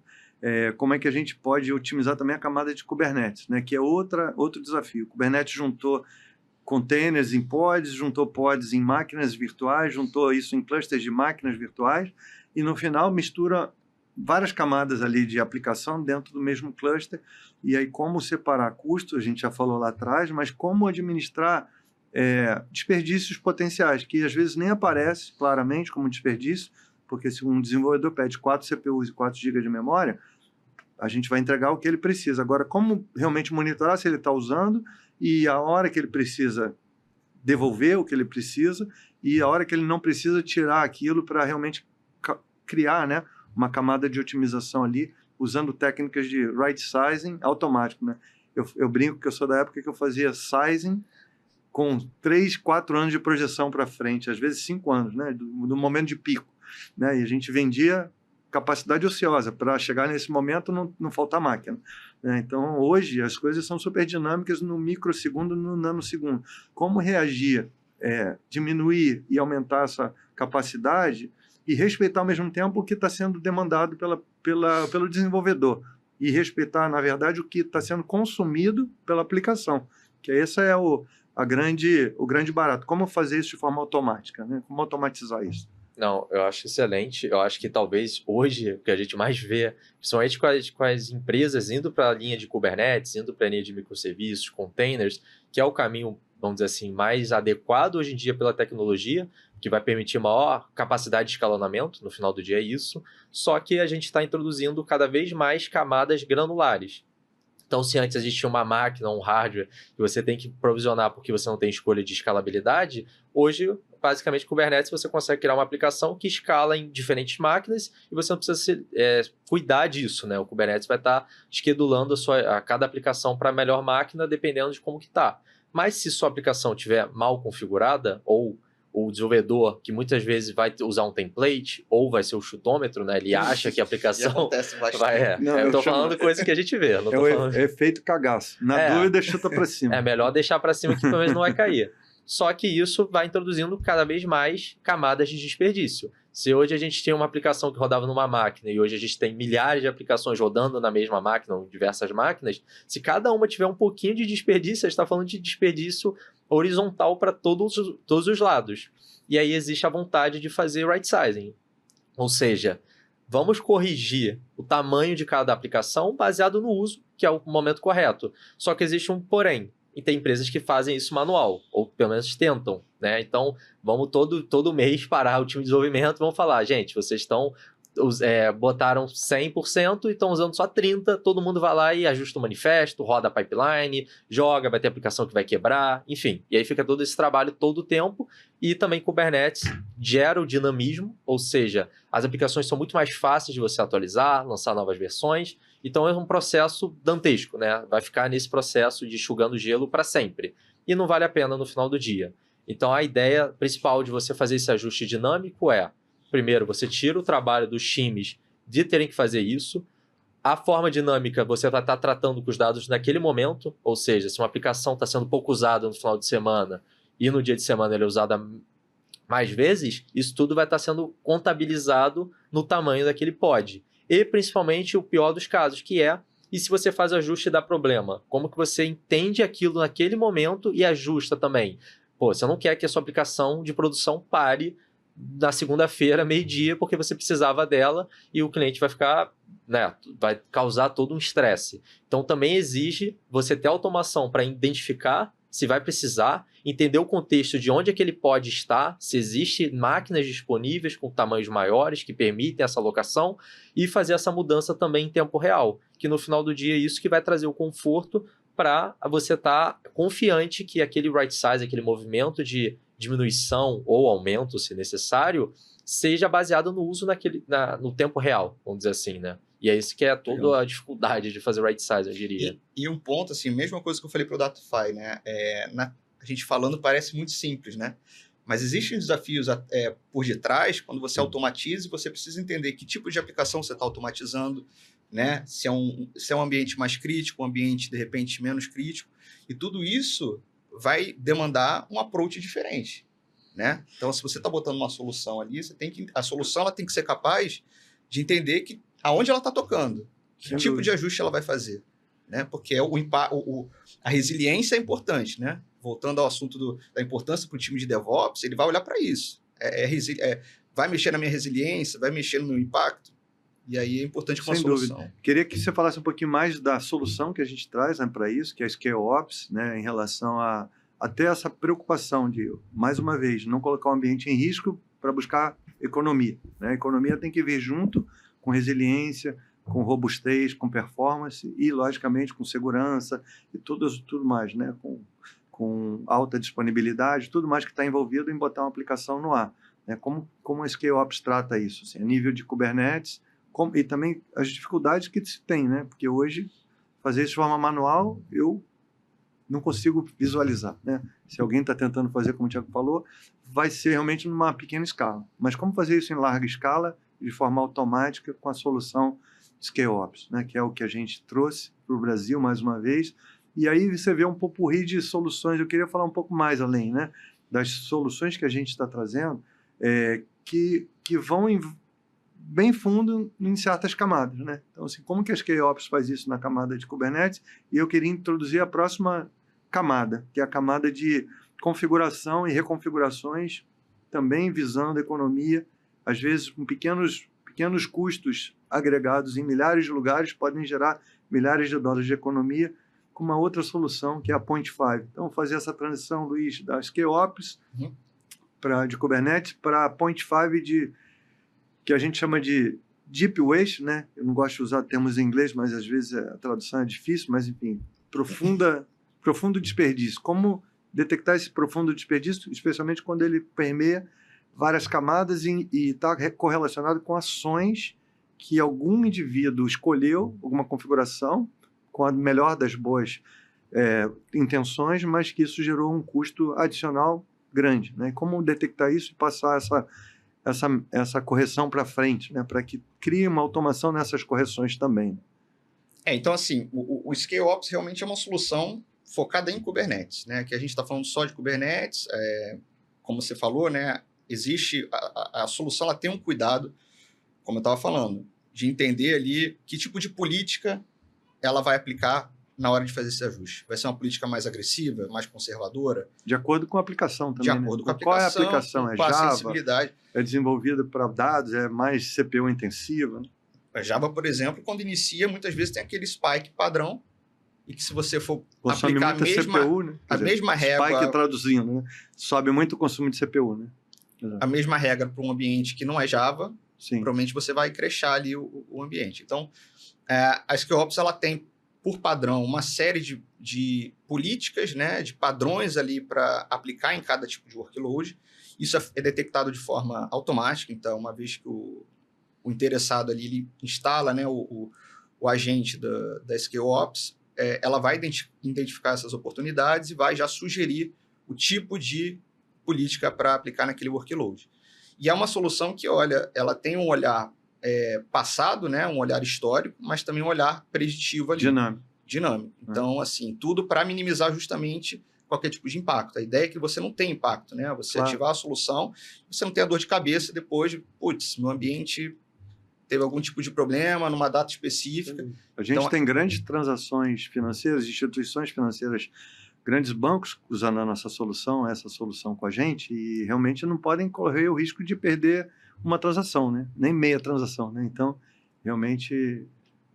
como é que a gente pode otimizar também a camada de Kubernetes, né? Que é outro desafio. O Kubernetes juntou containers em pods, juntou pods em máquinas virtuais, juntou isso em clusters de máquinas virtuais e no final mistura várias camadas ali de aplicação dentro do mesmo cluster. E aí como separar custos, a gente já falou lá atrás, mas como administrar desperdícios potenciais, que às vezes nem aparece claramente como desperdício, porque se um desenvolvedor pede 4 CPUs e 4 GB de memória, a gente vai entregar o que ele precisa. Agora, como realmente monitorar se ele está usando e a hora que ele precisa devolver o que ele precisa e a hora que ele não precisa tirar aquilo para realmente criar, né, uma camada de otimização ali, usando técnicas de right sizing automático. Né? Eu brinco que eu sou da época que eu fazia sizing com 3, 4 anos de projeção para frente, às vezes 5 anos, né, do momento de pico. Né? E a gente vendia capacidade ociosa para chegar nesse momento não faltar máquina. Né? Então, hoje, as coisas são super dinâmicas no microsegundo, no nanosegundo. Como reagir, diminuir e aumentar essa capacidade e respeitar ao mesmo tempo o que está sendo demandado pelo desenvolvedor e respeitar, na verdade, o que está sendo consumido pela aplicação, que esse é o grande barato. Como fazer isso de forma automática, né? Como automatizar isso? Não, eu acho excelente. Eu acho que talvez hoje, o que a gente mais vê, principalmente com as empresas indo para a linha de Kubernetes, indo para a linha de microserviços, containers, que é o caminho, vamos dizer assim, mais adequado hoje em dia pela tecnologia, que vai permitir maior capacidade de escalonamento, no final do dia é isso, só que a gente está introduzindo cada vez mais camadas granulares. Então, se antes existia uma máquina, um hardware, que você tem que provisionar porque você não tem escolha de escalabilidade, hoje, basicamente, Kubernetes você consegue criar uma aplicação que escala em diferentes máquinas e você não precisa cuidar disso, né? O Kubernetes vai estar schedulando a cada aplicação para a melhor máquina, dependendo de como que está. Mas se sua aplicação estiver mal configurada, ou o desenvolvedor, que muitas vezes vai usar um template, ou vai ser o chutômetro, né? Ele acha que a aplicação acontece bastante. vai... eu tô falando coisa que a gente vê. Não tô falando... efeito cagaço. Na dúvida, chuta para cima. É melhor deixar para cima que pelo menos não vai cair. Só que isso vai introduzindo cada vez mais camadas de desperdício. Se hoje a gente tinha uma aplicação que rodava numa máquina e hoje a gente tem milhares de aplicações rodando na mesma máquina, ou diversas máquinas, se cada uma tiver um pouquinho de desperdício, a gente está falando de desperdício horizontal para todos os lados. E aí existe a vontade de fazer right sizing. Ou seja, vamos corrigir o tamanho de cada aplicação baseado no uso, que é o momento correto. Só que existe um porém. E tem empresas que fazem isso manual, ou pelo menos tentam, né? Então, vamos todo mês parar o time de desenvolvimento e vamos falar, gente, vocês botaram 100% e estão usando só 30%, todo mundo vai lá e ajusta o manifesto, roda a pipeline, joga, vai ter aplicação que vai quebrar, enfim. E aí fica todo esse trabalho todo o tempo e também Kubernetes gera o dinamismo, ou seja, as aplicações são muito mais fáceis de você atualizar, lançar novas versões. Então é um processo dantesco, né? Vai ficar nesse processo de enxugando gelo para sempre. E não vale a pena no final do dia. Então a ideia principal de você fazer esse ajuste dinâmico é, primeiro, você tira o trabalho dos times de terem que fazer isso. A forma dinâmica, você vai estar tratando com os dados naquele momento, ou seja, se uma aplicação está sendo pouco usada no final de semana e no dia de semana ela é usada mais vezes, isso tudo vai estar sendo contabilizado no tamanho daquele pod. E principalmente o pior dos casos, que é, e se você faz ajuste e dá problema? Como que você entende aquilo naquele momento e ajusta também? Pô, você não quer que a sua aplicação de produção pare na segunda-feira, meio-dia, porque você precisava dela e o cliente vai ficar, né, vai causar todo um estresse. Então também exige você ter automação para identificar se vai precisar, entender o contexto de onde é que ele pode estar, se existe máquinas disponíveis com tamanhos maiores que permitem essa alocação e fazer essa mudança também em tempo real, que no final do dia é isso que vai trazer o conforto para você estar confiante que aquele right size, aquele movimento de diminuição ou aumento, se necessário, seja baseado no uso no tempo real, vamos dizer assim, né? E é isso que é toda a dificuldade de fazer right size, eu diria. E um ponto, assim, mesma coisa que eu falei para o Datify, né? A gente falando parece muito simples, né? Mas existem desafios por detrás, quando você automatiza, você precisa entender que tipo de aplicação você está automatizando, né? Se é um ambiente mais crítico, um ambiente, de repente, menos crítico. E tudo isso vai demandar um approach diferente, né? Então, se você está botando uma solução ali, a solução ela tem que ser capaz de entender aonde ela está tocando, que tipo de ajuste ela vai fazer, né? Porque a resiliência é importante, né? Voltando ao assunto da importância para o time de DevOps, ele vai olhar para isso. Vai mexer na minha resiliência, vai mexer no meu impacto, e aí é importante com uma solução. Dúvida. Queria que você falasse um pouquinho mais da solução que a gente traz, né, para isso, que é a ScaleOps, né, em relação a ter essa preocupação de, mais uma vez, não colocar o ambiente em risco para buscar economia, né? A economia tem que vir junto com resiliência, com robustez, com performance e, logicamente, com segurança e tudo mais, né? Com alta disponibilidade, tudo mais que está envolvido em botar uma aplicação no ar, né? Como a ScaleOps trata isso? Assim, a nível de Kubernetes, e também as dificuldades que se tem, né? Porque hoje, fazer isso de forma manual, eu não consigo visualizar, né? Se alguém está tentando fazer, como o Thiago falou, vai ser realmente numa pequena escala. Mas como fazer isso em larga escala, de forma automática, com a solução ScaleOps, né? Que é o que a gente trouxe para o Brasil, mais uma vez. E aí você vê um popurrí de soluções. Eu queria falar um pouco mais além, né? Das soluções que a gente está trazendo, que vão bem fundo em certas camadas, né? Então, assim, como que a ScaleOps faz isso na camada de Kubernetes? E eu queria introduzir a próxima camada, que é a camada de configuração e reconfigurações, também visando a economia, às vezes com pequenos custos agregados em milhares de lugares, podem gerar milhares de dólares de economia, com uma outra solução, que é a Point 5. Então, fazer essa transição, Luiz, da ScaleOps de Kubernetes para Point 5 que a gente chama de Deep Waste, né? Eu não gosto de usar termos em inglês, mas às vezes a tradução é difícil, mas enfim, profundo desperdício. Como detectar esse profundo desperdício, especialmente quando ele permeia várias camadas e está correlacionado com ações que algum indivíduo escolheu, alguma configuração, com a melhor das boas intenções, mas que isso gerou um custo adicional grande, né? Como detectar isso e passar essa correção para frente, né? Para que crie uma automação nessas correções também. Então, assim, o ScaleOps realmente é uma solução focada em Kubernetes, né? Que a gente está falando só de Kubernetes, como você falou, né? Existe a solução, ela tem um cuidado, como eu estava falando, de entender ali que tipo de política ela vai aplicar na hora de fazer esse ajuste. Vai ser uma política mais agressiva, mais conservadora? De acordo com a aplicação também. De acordo com a aplicação. Qual é a aplicação? Com a Java? sensibilidade. É desenvolvida para dados? É mais CPU intensiva? A Java, por exemplo, quando inicia, muitas vezes tem aquele spike padrão, e que se você for consome aplicar CPU, né? mesma regra... Spike traduzindo, né? Sobe muito o consumo de CPU, né? Exato. A mesma regra para um ambiente que não é Java, sim, provavelmente você vai crashar ali o ambiente. Então, a ScaleOps ela tem, por padrão, uma série de políticas, né, de padrões ali para aplicar em cada tipo de workload. Isso é detectado de forma automática, então, uma vez que o interessado ali ele instala, né, o agente da ScaleOps, ela vai identificar essas oportunidades e vai já sugerir o tipo de política para aplicar naquele workload. E é uma solução que, olha, ela tem um olhar passado, né, um olhar histórico, mas também um olhar preditivo ali. Dinâmico. Então, assim, tudo para minimizar justamente qualquer tipo de impacto. A ideia é que você não tem impacto, né? Você ativar a solução, você não tem a dor de cabeça depois de, meu ambiente teve algum tipo de problema numa data específica. A gente tem grandes transações financeiras, instituições financeiras, grandes bancos usando a nossa solução, essa solução com a gente, e realmente não podem correr o risco de perder uma transação, né? Nem meia transação, né? Então, realmente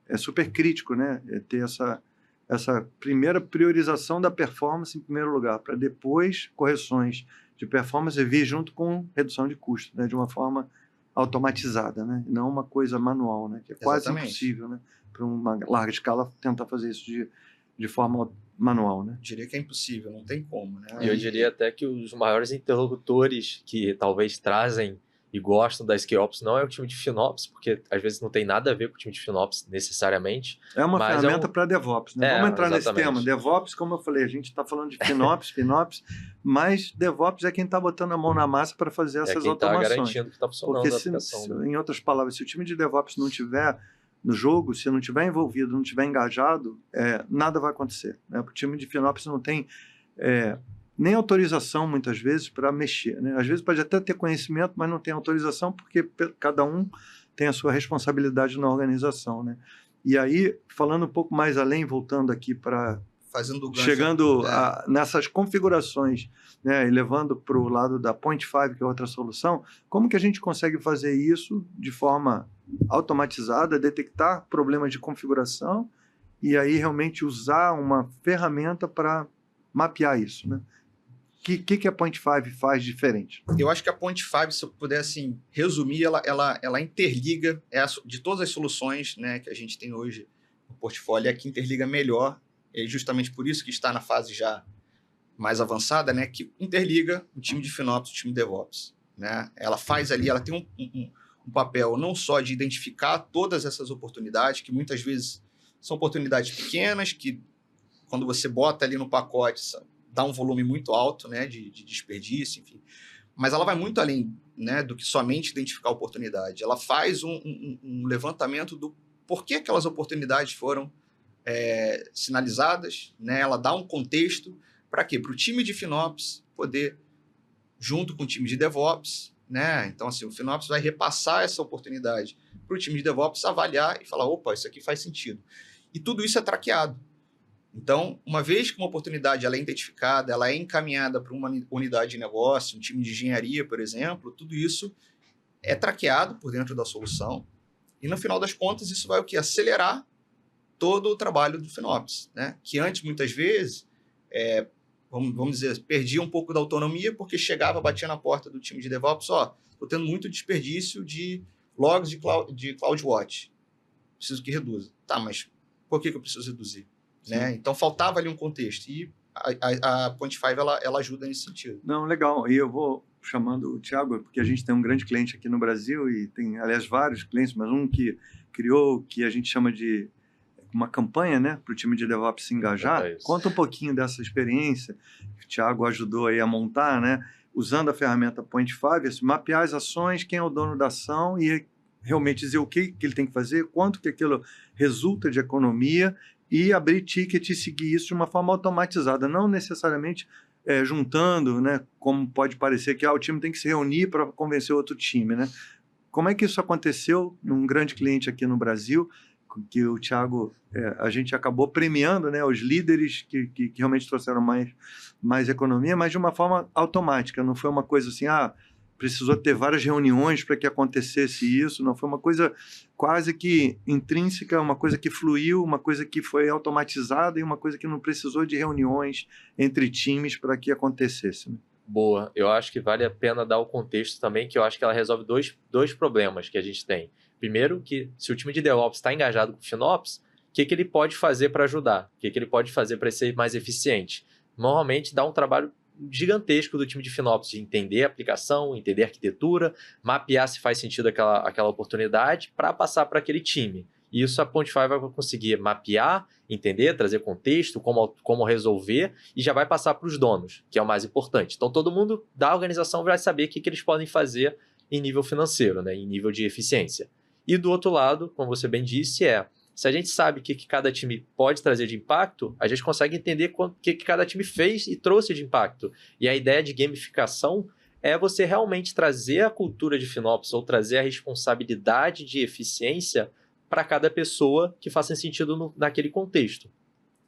é super crítico, né? Ter essa primeira priorização da performance em primeiro lugar, para depois correções de performance vir junto com redução de custo, né? De uma forma automatizada, né? Não uma coisa manual, né? Que é quase impossível, né? Para uma larga escala tentar fazer isso de de forma manual, né? Diria que é impossível, não tem como, né? E eu diria até que os maiores interlocutores que talvez trazem e gostam da SkillOps não é o time de FinOps, porque às vezes não tem nada a ver com o time de FinOps necessariamente. É uma mas ferramenta para DevOps, né? Vamos entrar nesse exatamente. tema. DevOps, como eu falei, a gente está falando de FinOps, mas DevOps é quem está botando a mão na massa para fazer essas automações. É quem está garantindo que está funcionando a aplicação. Em outras palavras, se o time de DevOps não tiver no jogo, se não tiver envolvido, não tiver engajado, nada vai acontecer, né? O time de FinOps não tem nem autorização, muitas vezes, para mexer, né? Às vezes pode até ter conhecimento, mas não tem autorização porque cada um tem a sua responsabilidade na organização, né? E aí, falando um pouco mais além, voltando aqui para... chegando nessas configurações, né, e levando para o lado da Point5, que é outra solução, como que a gente consegue fazer isso de forma automatizada, detectar problemas de configuração e aí realmente usar uma ferramenta para mapear isso, né? O que a Point5 faz diferente? Eu acho que a Point5, se eu puder assim, resumir, ela interliga de todas as soluções, né, que a gente tem hoje no portfólio, é a que interliga melhor. É justamente por isso que está na fase já mais avançada, né, que interliga o time de FinOps e o time de DevOps, né? Ela faz ali, ela tem um papel não só de identificar todas essas oportunidades, que muitas vezes são oportunidades pequenas, que quando você bota ali no pacote, dá um volume muito alto, né, de desperdício, enfim. Mas ela vai muito além, né, do que somente identificar a oportunidade. Ela faz um levantamento do porquê aquelas oportunidades foram sinalizadas, né? Ela dá um contexto para quê? Para o time de FinOps poder, junto com o time de DevOps, né? Então, assim, o FinOps vai repassar essa oportunidade para o time de DevOps avaliar e falar, opa, isso aqui faz sentido. E tudo isso é traqueado. Então, uma vez que uma oportunidade ela é identificada, ela é encaminhada para uma unidade de negócio, um time de engenharia, por exemplo, tudo isso é traqueado por dentro da solução. E, no final das contas, isso vai o quê? Acelerar todo o trabalho do FinOps, né? Que antes, muitas vezes, vamos dizer, perdia um pouco da autonomia porque chegava, batia na porta do time de DevOps, estou tendo muito desperdício de logs de CloudWatch, preciso que reduza. Tá, mas por que eu preciso reduzir? Né? Então, faltava ali um contexto e a Point5 ela ajuda nesse sentido. Não, legal. E eu vou chamando o Thiago, porque a gente tem um grande cliente aqui no Brasil e tem, aliás, vários clientes, mas um que criou, que a gente chama de uma campanha, né, para o time de DevOps se engajar. Conta um pouquinho dessa experiência que o Thiago ajudou aí a montar, né, usando a ferramenta Point5, mapear as ações, quem é o dono da ação e realmente dizer o que ele tem que fazer, quanto que aquilo resulta de economia e abrir ticket e seguir isso de uma forma automatizada, não necessariamente juntando, né, como pode parecer que o time tem que se reunir para convencer outro time, né? Como é que isso aconteceu num grande cliente aqui no Brasil, que o Thiago, a gente acabou premiando, né, os líderes que realmente trouxeram mais economia, mas de uma forma automática, não foi uma coisa assim, precisou ter várias reuniões para que acontecesse isso, não foi uma coisa quase que intrínseca, uma coisa que fluiu, uma coisa que foi automatizada e uma coisa que não precisou de reuniões entre times para que acontecesse, né? Boa, eu acho que vale a pena dar o contexto também, que eu acho que ela resolve dois problemas que a gente tem. Primeiro, que se o time de DevOps está engajado com o FinOps, o que ele pode fazer para ajudar? O que ele pode fazer para ser mais eficiente? Normalmente dá um trabalho gigantesco do time de FinOps de entender a aplicação, entender a arquitetura, mapear se faz sentido aquela oportunidade para passar para aquele time. E isso a Point5 vai conseguir mapear, entender, trazer contexto, como resolver e já vai passar para os donos, que é o mais importante. Então todo mundo da organização vai saber o que eles podem fazer em nível financeiro, né, em nível de eficiência. E do outro lado, como você bem disse, se a gente sabe o que cada time pode trazer de impacto, a gente consegue entender o que cada time fez e trouxe de impacto. E a ideia de gamificação é você realmente trazer a cultura de FinOps ou trazer a responsabilidade de eficiência para cada pessoa que faça sentido naquele contexto.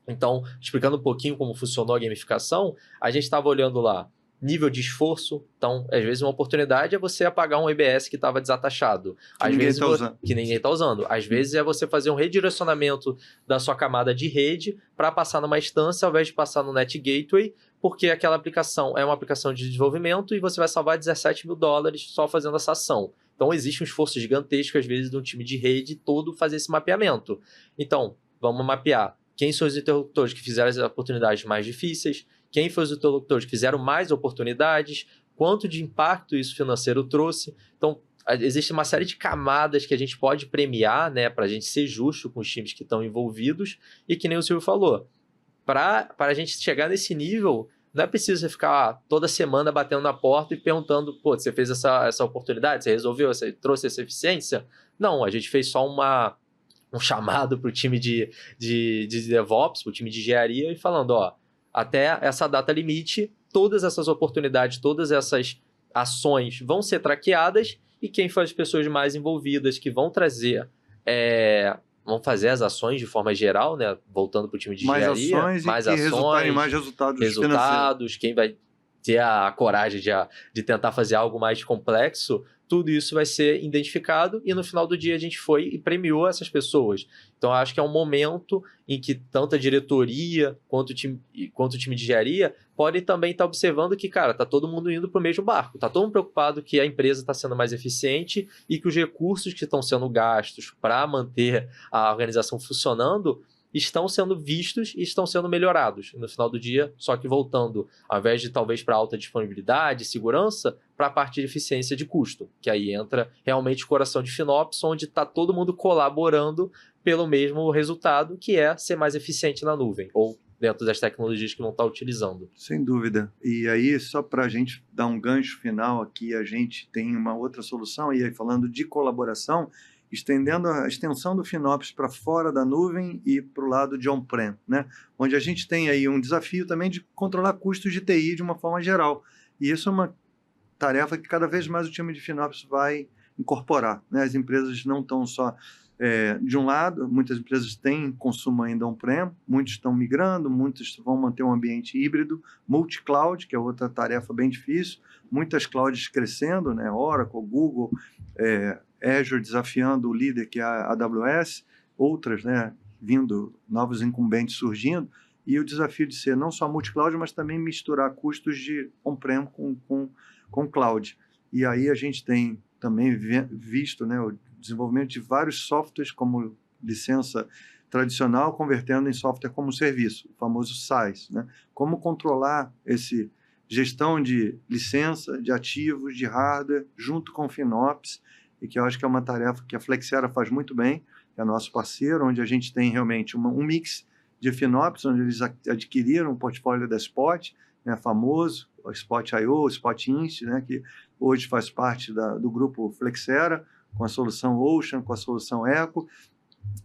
Então, explicando um pouquinho como funcionou a gamificação, a gente estava olhando lá nível de esforço. Então, às vezes uma oportunidade é você apagar um EBS que estava desatachado. Que ninguém está usando. Às vezes é você fazer um redirecionamento da sua camada de rede para passar numa instância ao invés de passar no Net Gateway, porque aquela aplicação é uma aplicação de desenvolvimento e você vai salvar $17 mil só fazendo essa ação. Então, existe um esforço gigantesco, às vezes, de um time de rede todo fazer esse mapeamento. Então, vamos mapear quem são os interlocutores que fizeram as oportunidades mais difíceis, quem foram os interlocutores que fizeram mais oportunidades, quanto de impacto isso financeiro trouxe. Então, existe uma série de camadas que a gente pode premiar, né, para a gente ser justo com os times que estão envolvidos, e que nem o Silvio falou, para a gente chegar nesse nível, não é preciso você ficar toda semana batendo na porta e perguntando, pô, você fez essa oportunidade, você resolveu, você trouxe essa eficiência? Não, a gente fez só um chamado para o time de DevOps, para o time de engenharia, e falando, ó, até essa data limite, todas essas oportunidades, todas essas ações vão ser traqueadas, e quem for as pessoas mais envolvidas que vão trazer, vão fazer as ações de forma geral, né? Voltando para o time de engenharia, mais ações, mais resultados, quem vai ter a coragem de tentar fazer algo mais complexo, tudo isso vai ser identificado, e no final do dia a gente foi e premiou essas pessoas. Então, eu acho que é um momento em que tanto a diretoria quanto o time de engenharia podem também estar observando que, cara, tá todo mundo indo para o mesmo barco, tá todo mundo preocupado que a empresa está sendo mais eficiente e que os recursos que estão sendo gastos para manter a organização funcionando estão sendo vistos e estão sendo melhorados no final do dia, só que voltando, ao invés de talvez para alta disponibilidade, segurança, para a parte de eficiência de custo, que aí entra realmente o coração de FinOps, onde está todo mundo colaborando pelo mesmo resultado, que é ser mais eficiente na nuvem, ou dentro das tecnologias que vão estar utilizando. Sem dúvida. E aí, só para a gente dar um gancho final aqui, a gente tem uma outra solução, e aí falando de colaboração, estendendo a extensão do FinOps para fora da nuvem e para o lado de on-prem, né? Onde a gente tem aí um desafio também de controlar custos de TI de uma forma geral. E isso é uma tarefa que cada vez mais o time de FinOps vai incorporar, né? As empresas não estão só de um lado, muitas empresas têm consumo ainda on-prem, muitos estão migrando, muitos vão manter um ambiente híbrido, multi-cloud, que é outra tarefa bem difícil, muitas clouds crescendo, né? Oracle, Google, Azure desafiando o líder que é a AWS, outras, né, vindo, novos incumbentes surgindo, e o desafio de ser não só multi-cloud, mas também misturar custos de on-prem com cloud. E aí a gente tem também visto, né, o desenvolvimento de vários softwares como licença tradicional, convertendo em software como serviço, o famoso SaaS, né? Como controlar esse gestão de licença, de ativos, de hardware, junto com o FinOps, e que eu acho que é uma tarefa que a Flexera faz muito bem, que é nosso parceiro, onde a gente tem realmente um mix de FinOps, onde eles adquiriram o portfólio da Spot, né, famoso, o Spot.io, o Spot Inst, né, que hoje faz parte do grupo Flexera, com a solução Ocean, com a solução Echo.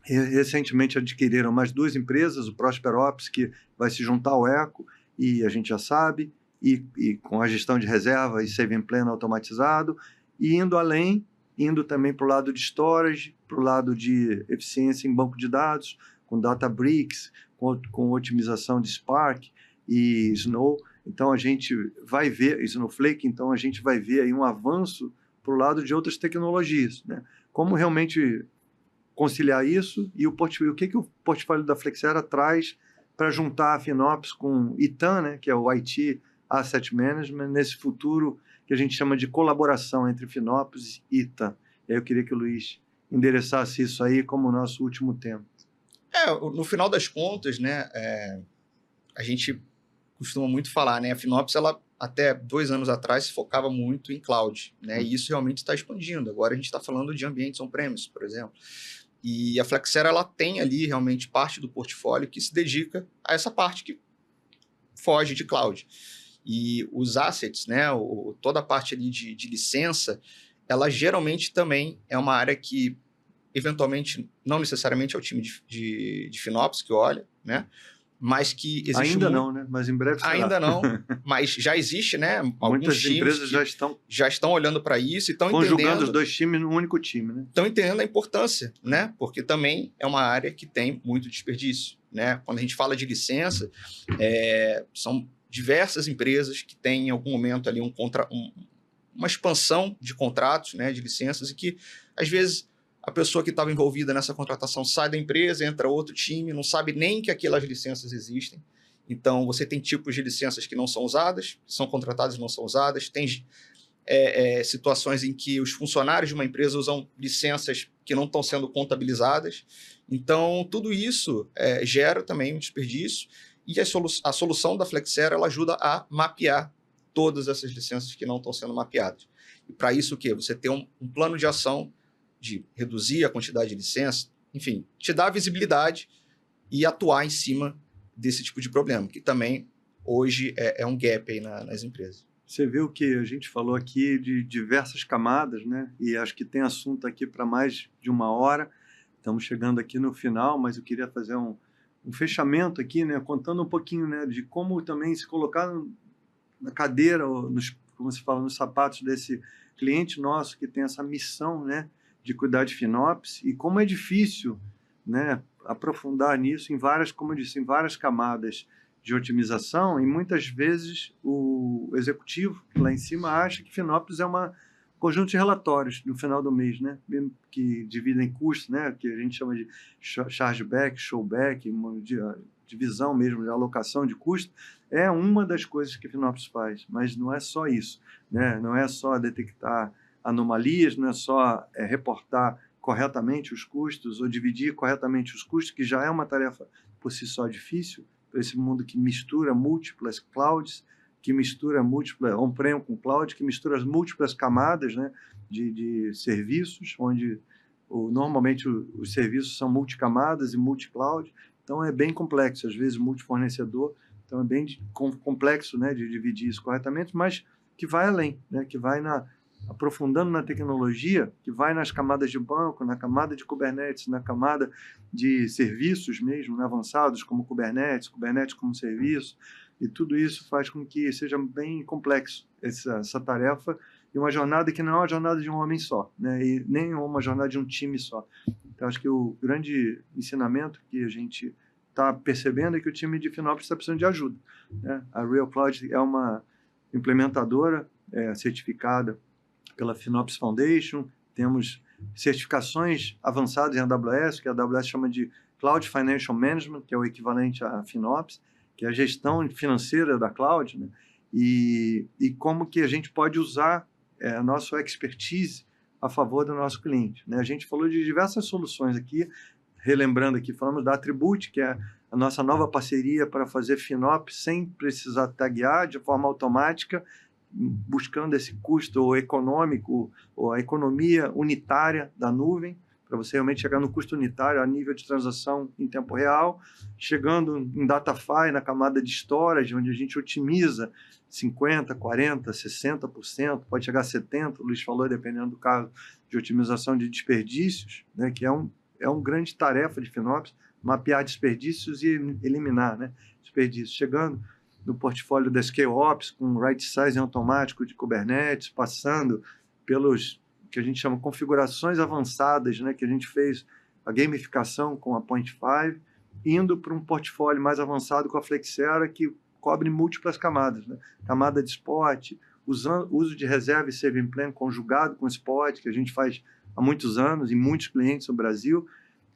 Recentemente adquiriram mais 2 empresas, o ProsperOps, que vai se juntar ao Echo, e a gente já sabe, e com a gestão de reserva e saving plan automatizado, e indo além, indo também para o lado de storage, para o lado de eficiência em banco de dados, com Databricks, com otimização de Spark e Snow. Então a gente vai ver, Snowflake, então a gente vai ver aí um avanço para o lado de outras tecnologias, né? Como realmente conciliar isso e o que o portfólio da Flexera traz para juntar a FinOps com ITAM, né, que é o IT Asset Management, nesse futuro que a gente chama de colaboração entre FinOps e ITAM. E aí eu queria que o Luiz endereçasse isso aí como nosso último tema. No final das contas, né, a gente costuma muito falar, né, a FinOps, ela até 2 anos atrás se focava muito em cloud, né, e isso realmente está expandindo. Agora a gente está falando de ambientes on-premise, por exemplo. E a Flexera, ela tem ali realmente parte do portfólio que se dedica a essa parte que foge de cloud. E os assets, né, toda a parte ali de licença, ela geralmente também é uma área que, eventualmente, não necessariamente é o time de FinOps que olha, né, mas que existe... Ainda não, né? Mas em breve será. Ainda não, mas já existe, né? Muitas empresas já estão olhando para isso e estão conjugando os 2 times num único time, né? Estão entendendo a importância, né? Porque também é uma área que tem muito desperdício, né? Quando a gente fala de licença, são diversas empresas que têm em algum momento ali uma expansão de contratos, né? De licenças, e que às vezes a pessoa que estava envolvida nessa contratação sai da empresa, entra outro time, não sabe nem que aquelas licenças existem. Então, você tem tipos de licenças que não são usadas, que são contratadas e não são usadas. Tem situações em que os funcionários de uma empresa usam licenças que não estão sendo contabilizadas. Então, tudo isso gera também um desperdício, e a solução da Flexera ela ajuda a mapear todas essas licenças que não estão sendo mapeadas. E para isso, o quê? Você ter um plano de ação de reduzir a quantidade de licenças, enfim, te dá visibilidade e atuar em cima desse tipo de problema, que também hoje é um gap aí nas empresas. Você viu que a gente falou aqui de diversas camadas, né? E acho que tem assunto aqui para mais de 1 hora. Estamos chegando aqui no final, mas eu queria fazer um fechamento aqui, né? Contando um pouquinho, né? De como também se colocar na cadeira, ou como se fala, nos sapatos desse cliente nosso que tem essa missão, né? De cuidar de FinOps, e como é difícil, né? Aprofundar nisso em várias, como eu disse, em várias camadas de otimização, e muitas vezes o executivo lá em cima acha que FinOps é um conjunto de relatórios no final do mês, né? Que dividem custos, né? Que a gente chama de chargeback, showback, divisão mesmo de alocação de custo. É uma das coisas que FinOps faz, mas não é só isso, né? Não é só detectar anomalias, não é só reportar corretamente os custos ou dividir corretamente os custos, que já é uma tarefa por si só difícil, para esse mundo que mistura múltiplas clouds, que mistura múltiplas on-prem com cloud, que mistura as múltiplas camadas, né, de serviços, onde normalmente os serviços são multicamadas e multi-cloud. Então é bem complexo, às vezes multifornecedor, então é bem complexo, né, de dividir isso corretamente, mas que vai além, né, que vai aprofundando na tecnologia, que vai nas camadas de banco, na camada de Kubernetes, na camada de serviços mesmo, né, avançados, como Kubernetes como serviço, e tudo isso faz com que seja bem complexo essa tarefa, e uma jornada que não é uma jornada de um homem só, né, e nem uma jornada de um time só. Então, acho que o grande ensinamento que a gente está percebendo é que o time de FinOps está precisando de ajuda, né? A Real Cloud é uma implementadora certificada pela FinOps Foundation, temos certificações avançadas em AWS, que a AWS chama de Cloud Financial Management, que é o equivalente à FinOps, que é a gestão financeira da cloud, né? E como que a gente pode usar a nossa expertise a favor do nosso cliente, né? A gente falou de diversas soluções aqui, relembrando aqui, falamos da Attribute, que é a nossa nova parceria para fazer FinOps sem precisar taguear, de forma automática, buscando esse custo econômico, ou a economia unitária da nuvem, para você realmente chegar no custo unitário a nível de transação em tempo real, chegando em Datafy, na camada de storage, onde a gente otimiza 50%, 40%, 60%, pode chegar a 70%, o Luiz falou, dependendo do caso de otimização de desperdícios, né, que é uma grande tarefa de FinOps, mapear desperdícios e eliminar, né, desperdícios, chegando no portfólio da ScaleOps, com right sizing automático de Kubernetes, passando pelos que a gente chama configurações avançadas, né, que a gente fez a gamificação com a Point5, indo para um portfólio mais avançado com a Flexera, que cobre múltiplas camadas, né? Camada de spot, uso de reserva e saving plan conjugado com spot, que a gente faz há muitos anos, em muitos clientes no Brasil,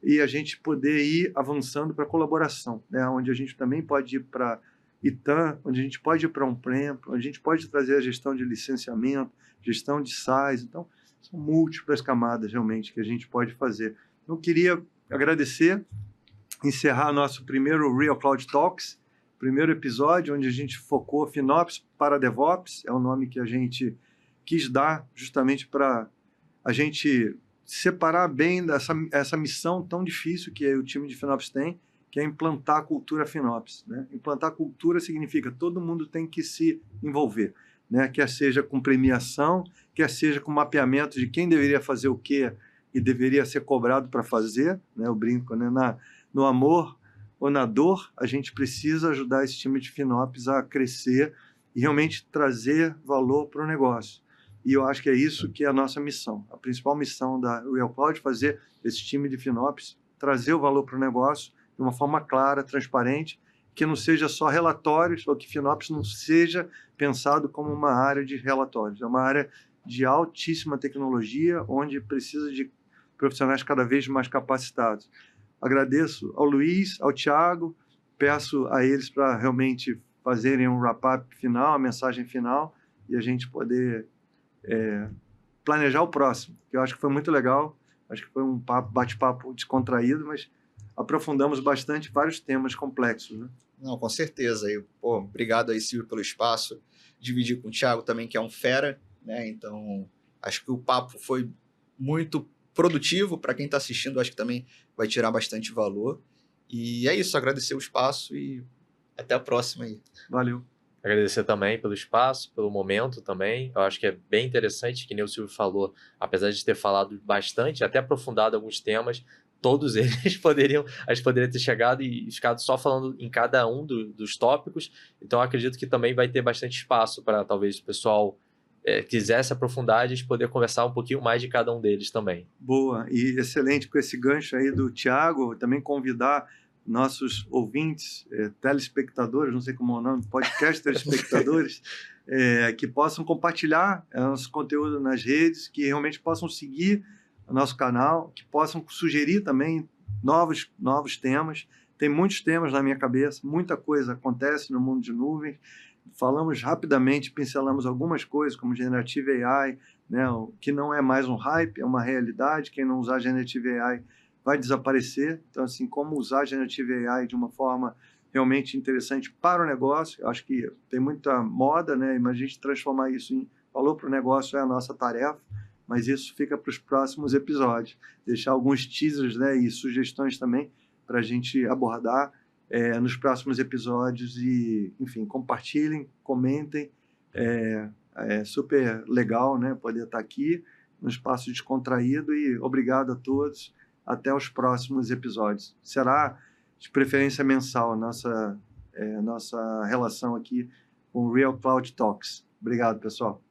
e a gente poder ir avançando para colaboração, né, onde a gente também pode ir para ITAM, onde a gente pode ir para on-prem, onde a gente pode trazer a gestão de licenciamento, gestão de size. Então, são múltiplas camadas realmente que a gente pode fazer. Eu queria agradecer, encerrar nosso primeiro Real Cloud Talks, primeiro episódio onde a gente focou FinOps para DevOps, é o nome que a gente quis dar justamente para a gente separar bem essa missão tão difícil que o time de FinOps tem, que é implantar a cultura FinOps, né? Implantar a cultura significa todo mundo tem que se envolver, né? Quer seja com premiação, quer seja com mapeamento de quem deveria fazer o quê e deveria ser cobrado para fazer, né? Eu brinco, né? No amor ou na dor, a gente precisa ajudar esse time de FinOps a crescer e realmente trazer valor para o negócio. E eu acho que é isso que é a nossa missão. A principal missão da Real Cloud é fazer esse time de FinOps trazer o valor para o negócio de uma forma clara, transparente, que não seja só relatórios, ou que FinOps não seja pensado como uma área de relatórios. É uma área de altíssima tecnologia, onde precisa de profissionais cada vez mais capacitados. Agradeço ao Luiz, ao Thiago, peço a eles para realmente fazerem um wrap-up final, a mensagem final, e a gente poder planejar o próximo, que eu acho que foi muito legal. Acho que foi um bate-papo descontraído, mas aprofundamos bastante vários temas complexos, né? Não, com certeza. E, pô, obrigado aí, Silvio, pelo espaço. Dividir com o Thiago também, que é um fera, né? Então, acho que o papo foi muito produtivo. Para quem está assistindo, acho que também vai tirar bastante valor. E é isso, agradecer o espaço e até a próxima aí. Valeu. Agradecer também pelo espaço, pelo momento também. Eu acho que é bem interessante, que nem o Silvio falou, apesar de ter falado bastante, até aprofundado alguns temas, todos eles a gente poderia ter chegado e ficado só falando em cada um dos tópicos. Então, eu acredito que também vai ter bastante espaço para talvez o pessoal quisesse aprofundar, a gente poder conversar um pouquinho mais de cada um deles também. Boa, e excelente com esse gancho aí do Thiago, também convidar nossos ouvintes, telespectadores, não sei como é o nome, podcast telespectadores, que possam compartilhar nosso conteúdo nas redes, que realmente possam seguir o nosso canal, que possam sugerir também novos temas. Tem muitos temas na minha cabeça, muita coisa acontece no mundo de nuvens. Falamos rapidamente, pincelamos algumas coisas, como Generative AI, né, que não é mais um hype, é uma realidade. Quem não usar Generative AI vai desaparecer. Então, assim, como usar Generative AI de uma forma realmente interessante para o negócio. Eu acho que tem muita moda, né? Mas a gente transformar isso em valor para o negócio é a nossa tarefa, mas isso fica para os próximos episódios. Deixar alguns teasers, né, e sugestões também para a gente abordar nos próximos episódios. E, enfim, compartilhem, comentem. É super legal, né, poder estar aqui no espaço descontraído, e obrigado a todos. Até os próximos episódios. Será de preferência mensal nossa relação aqui com o Real Cloud Talks. Obrigado, pessoal.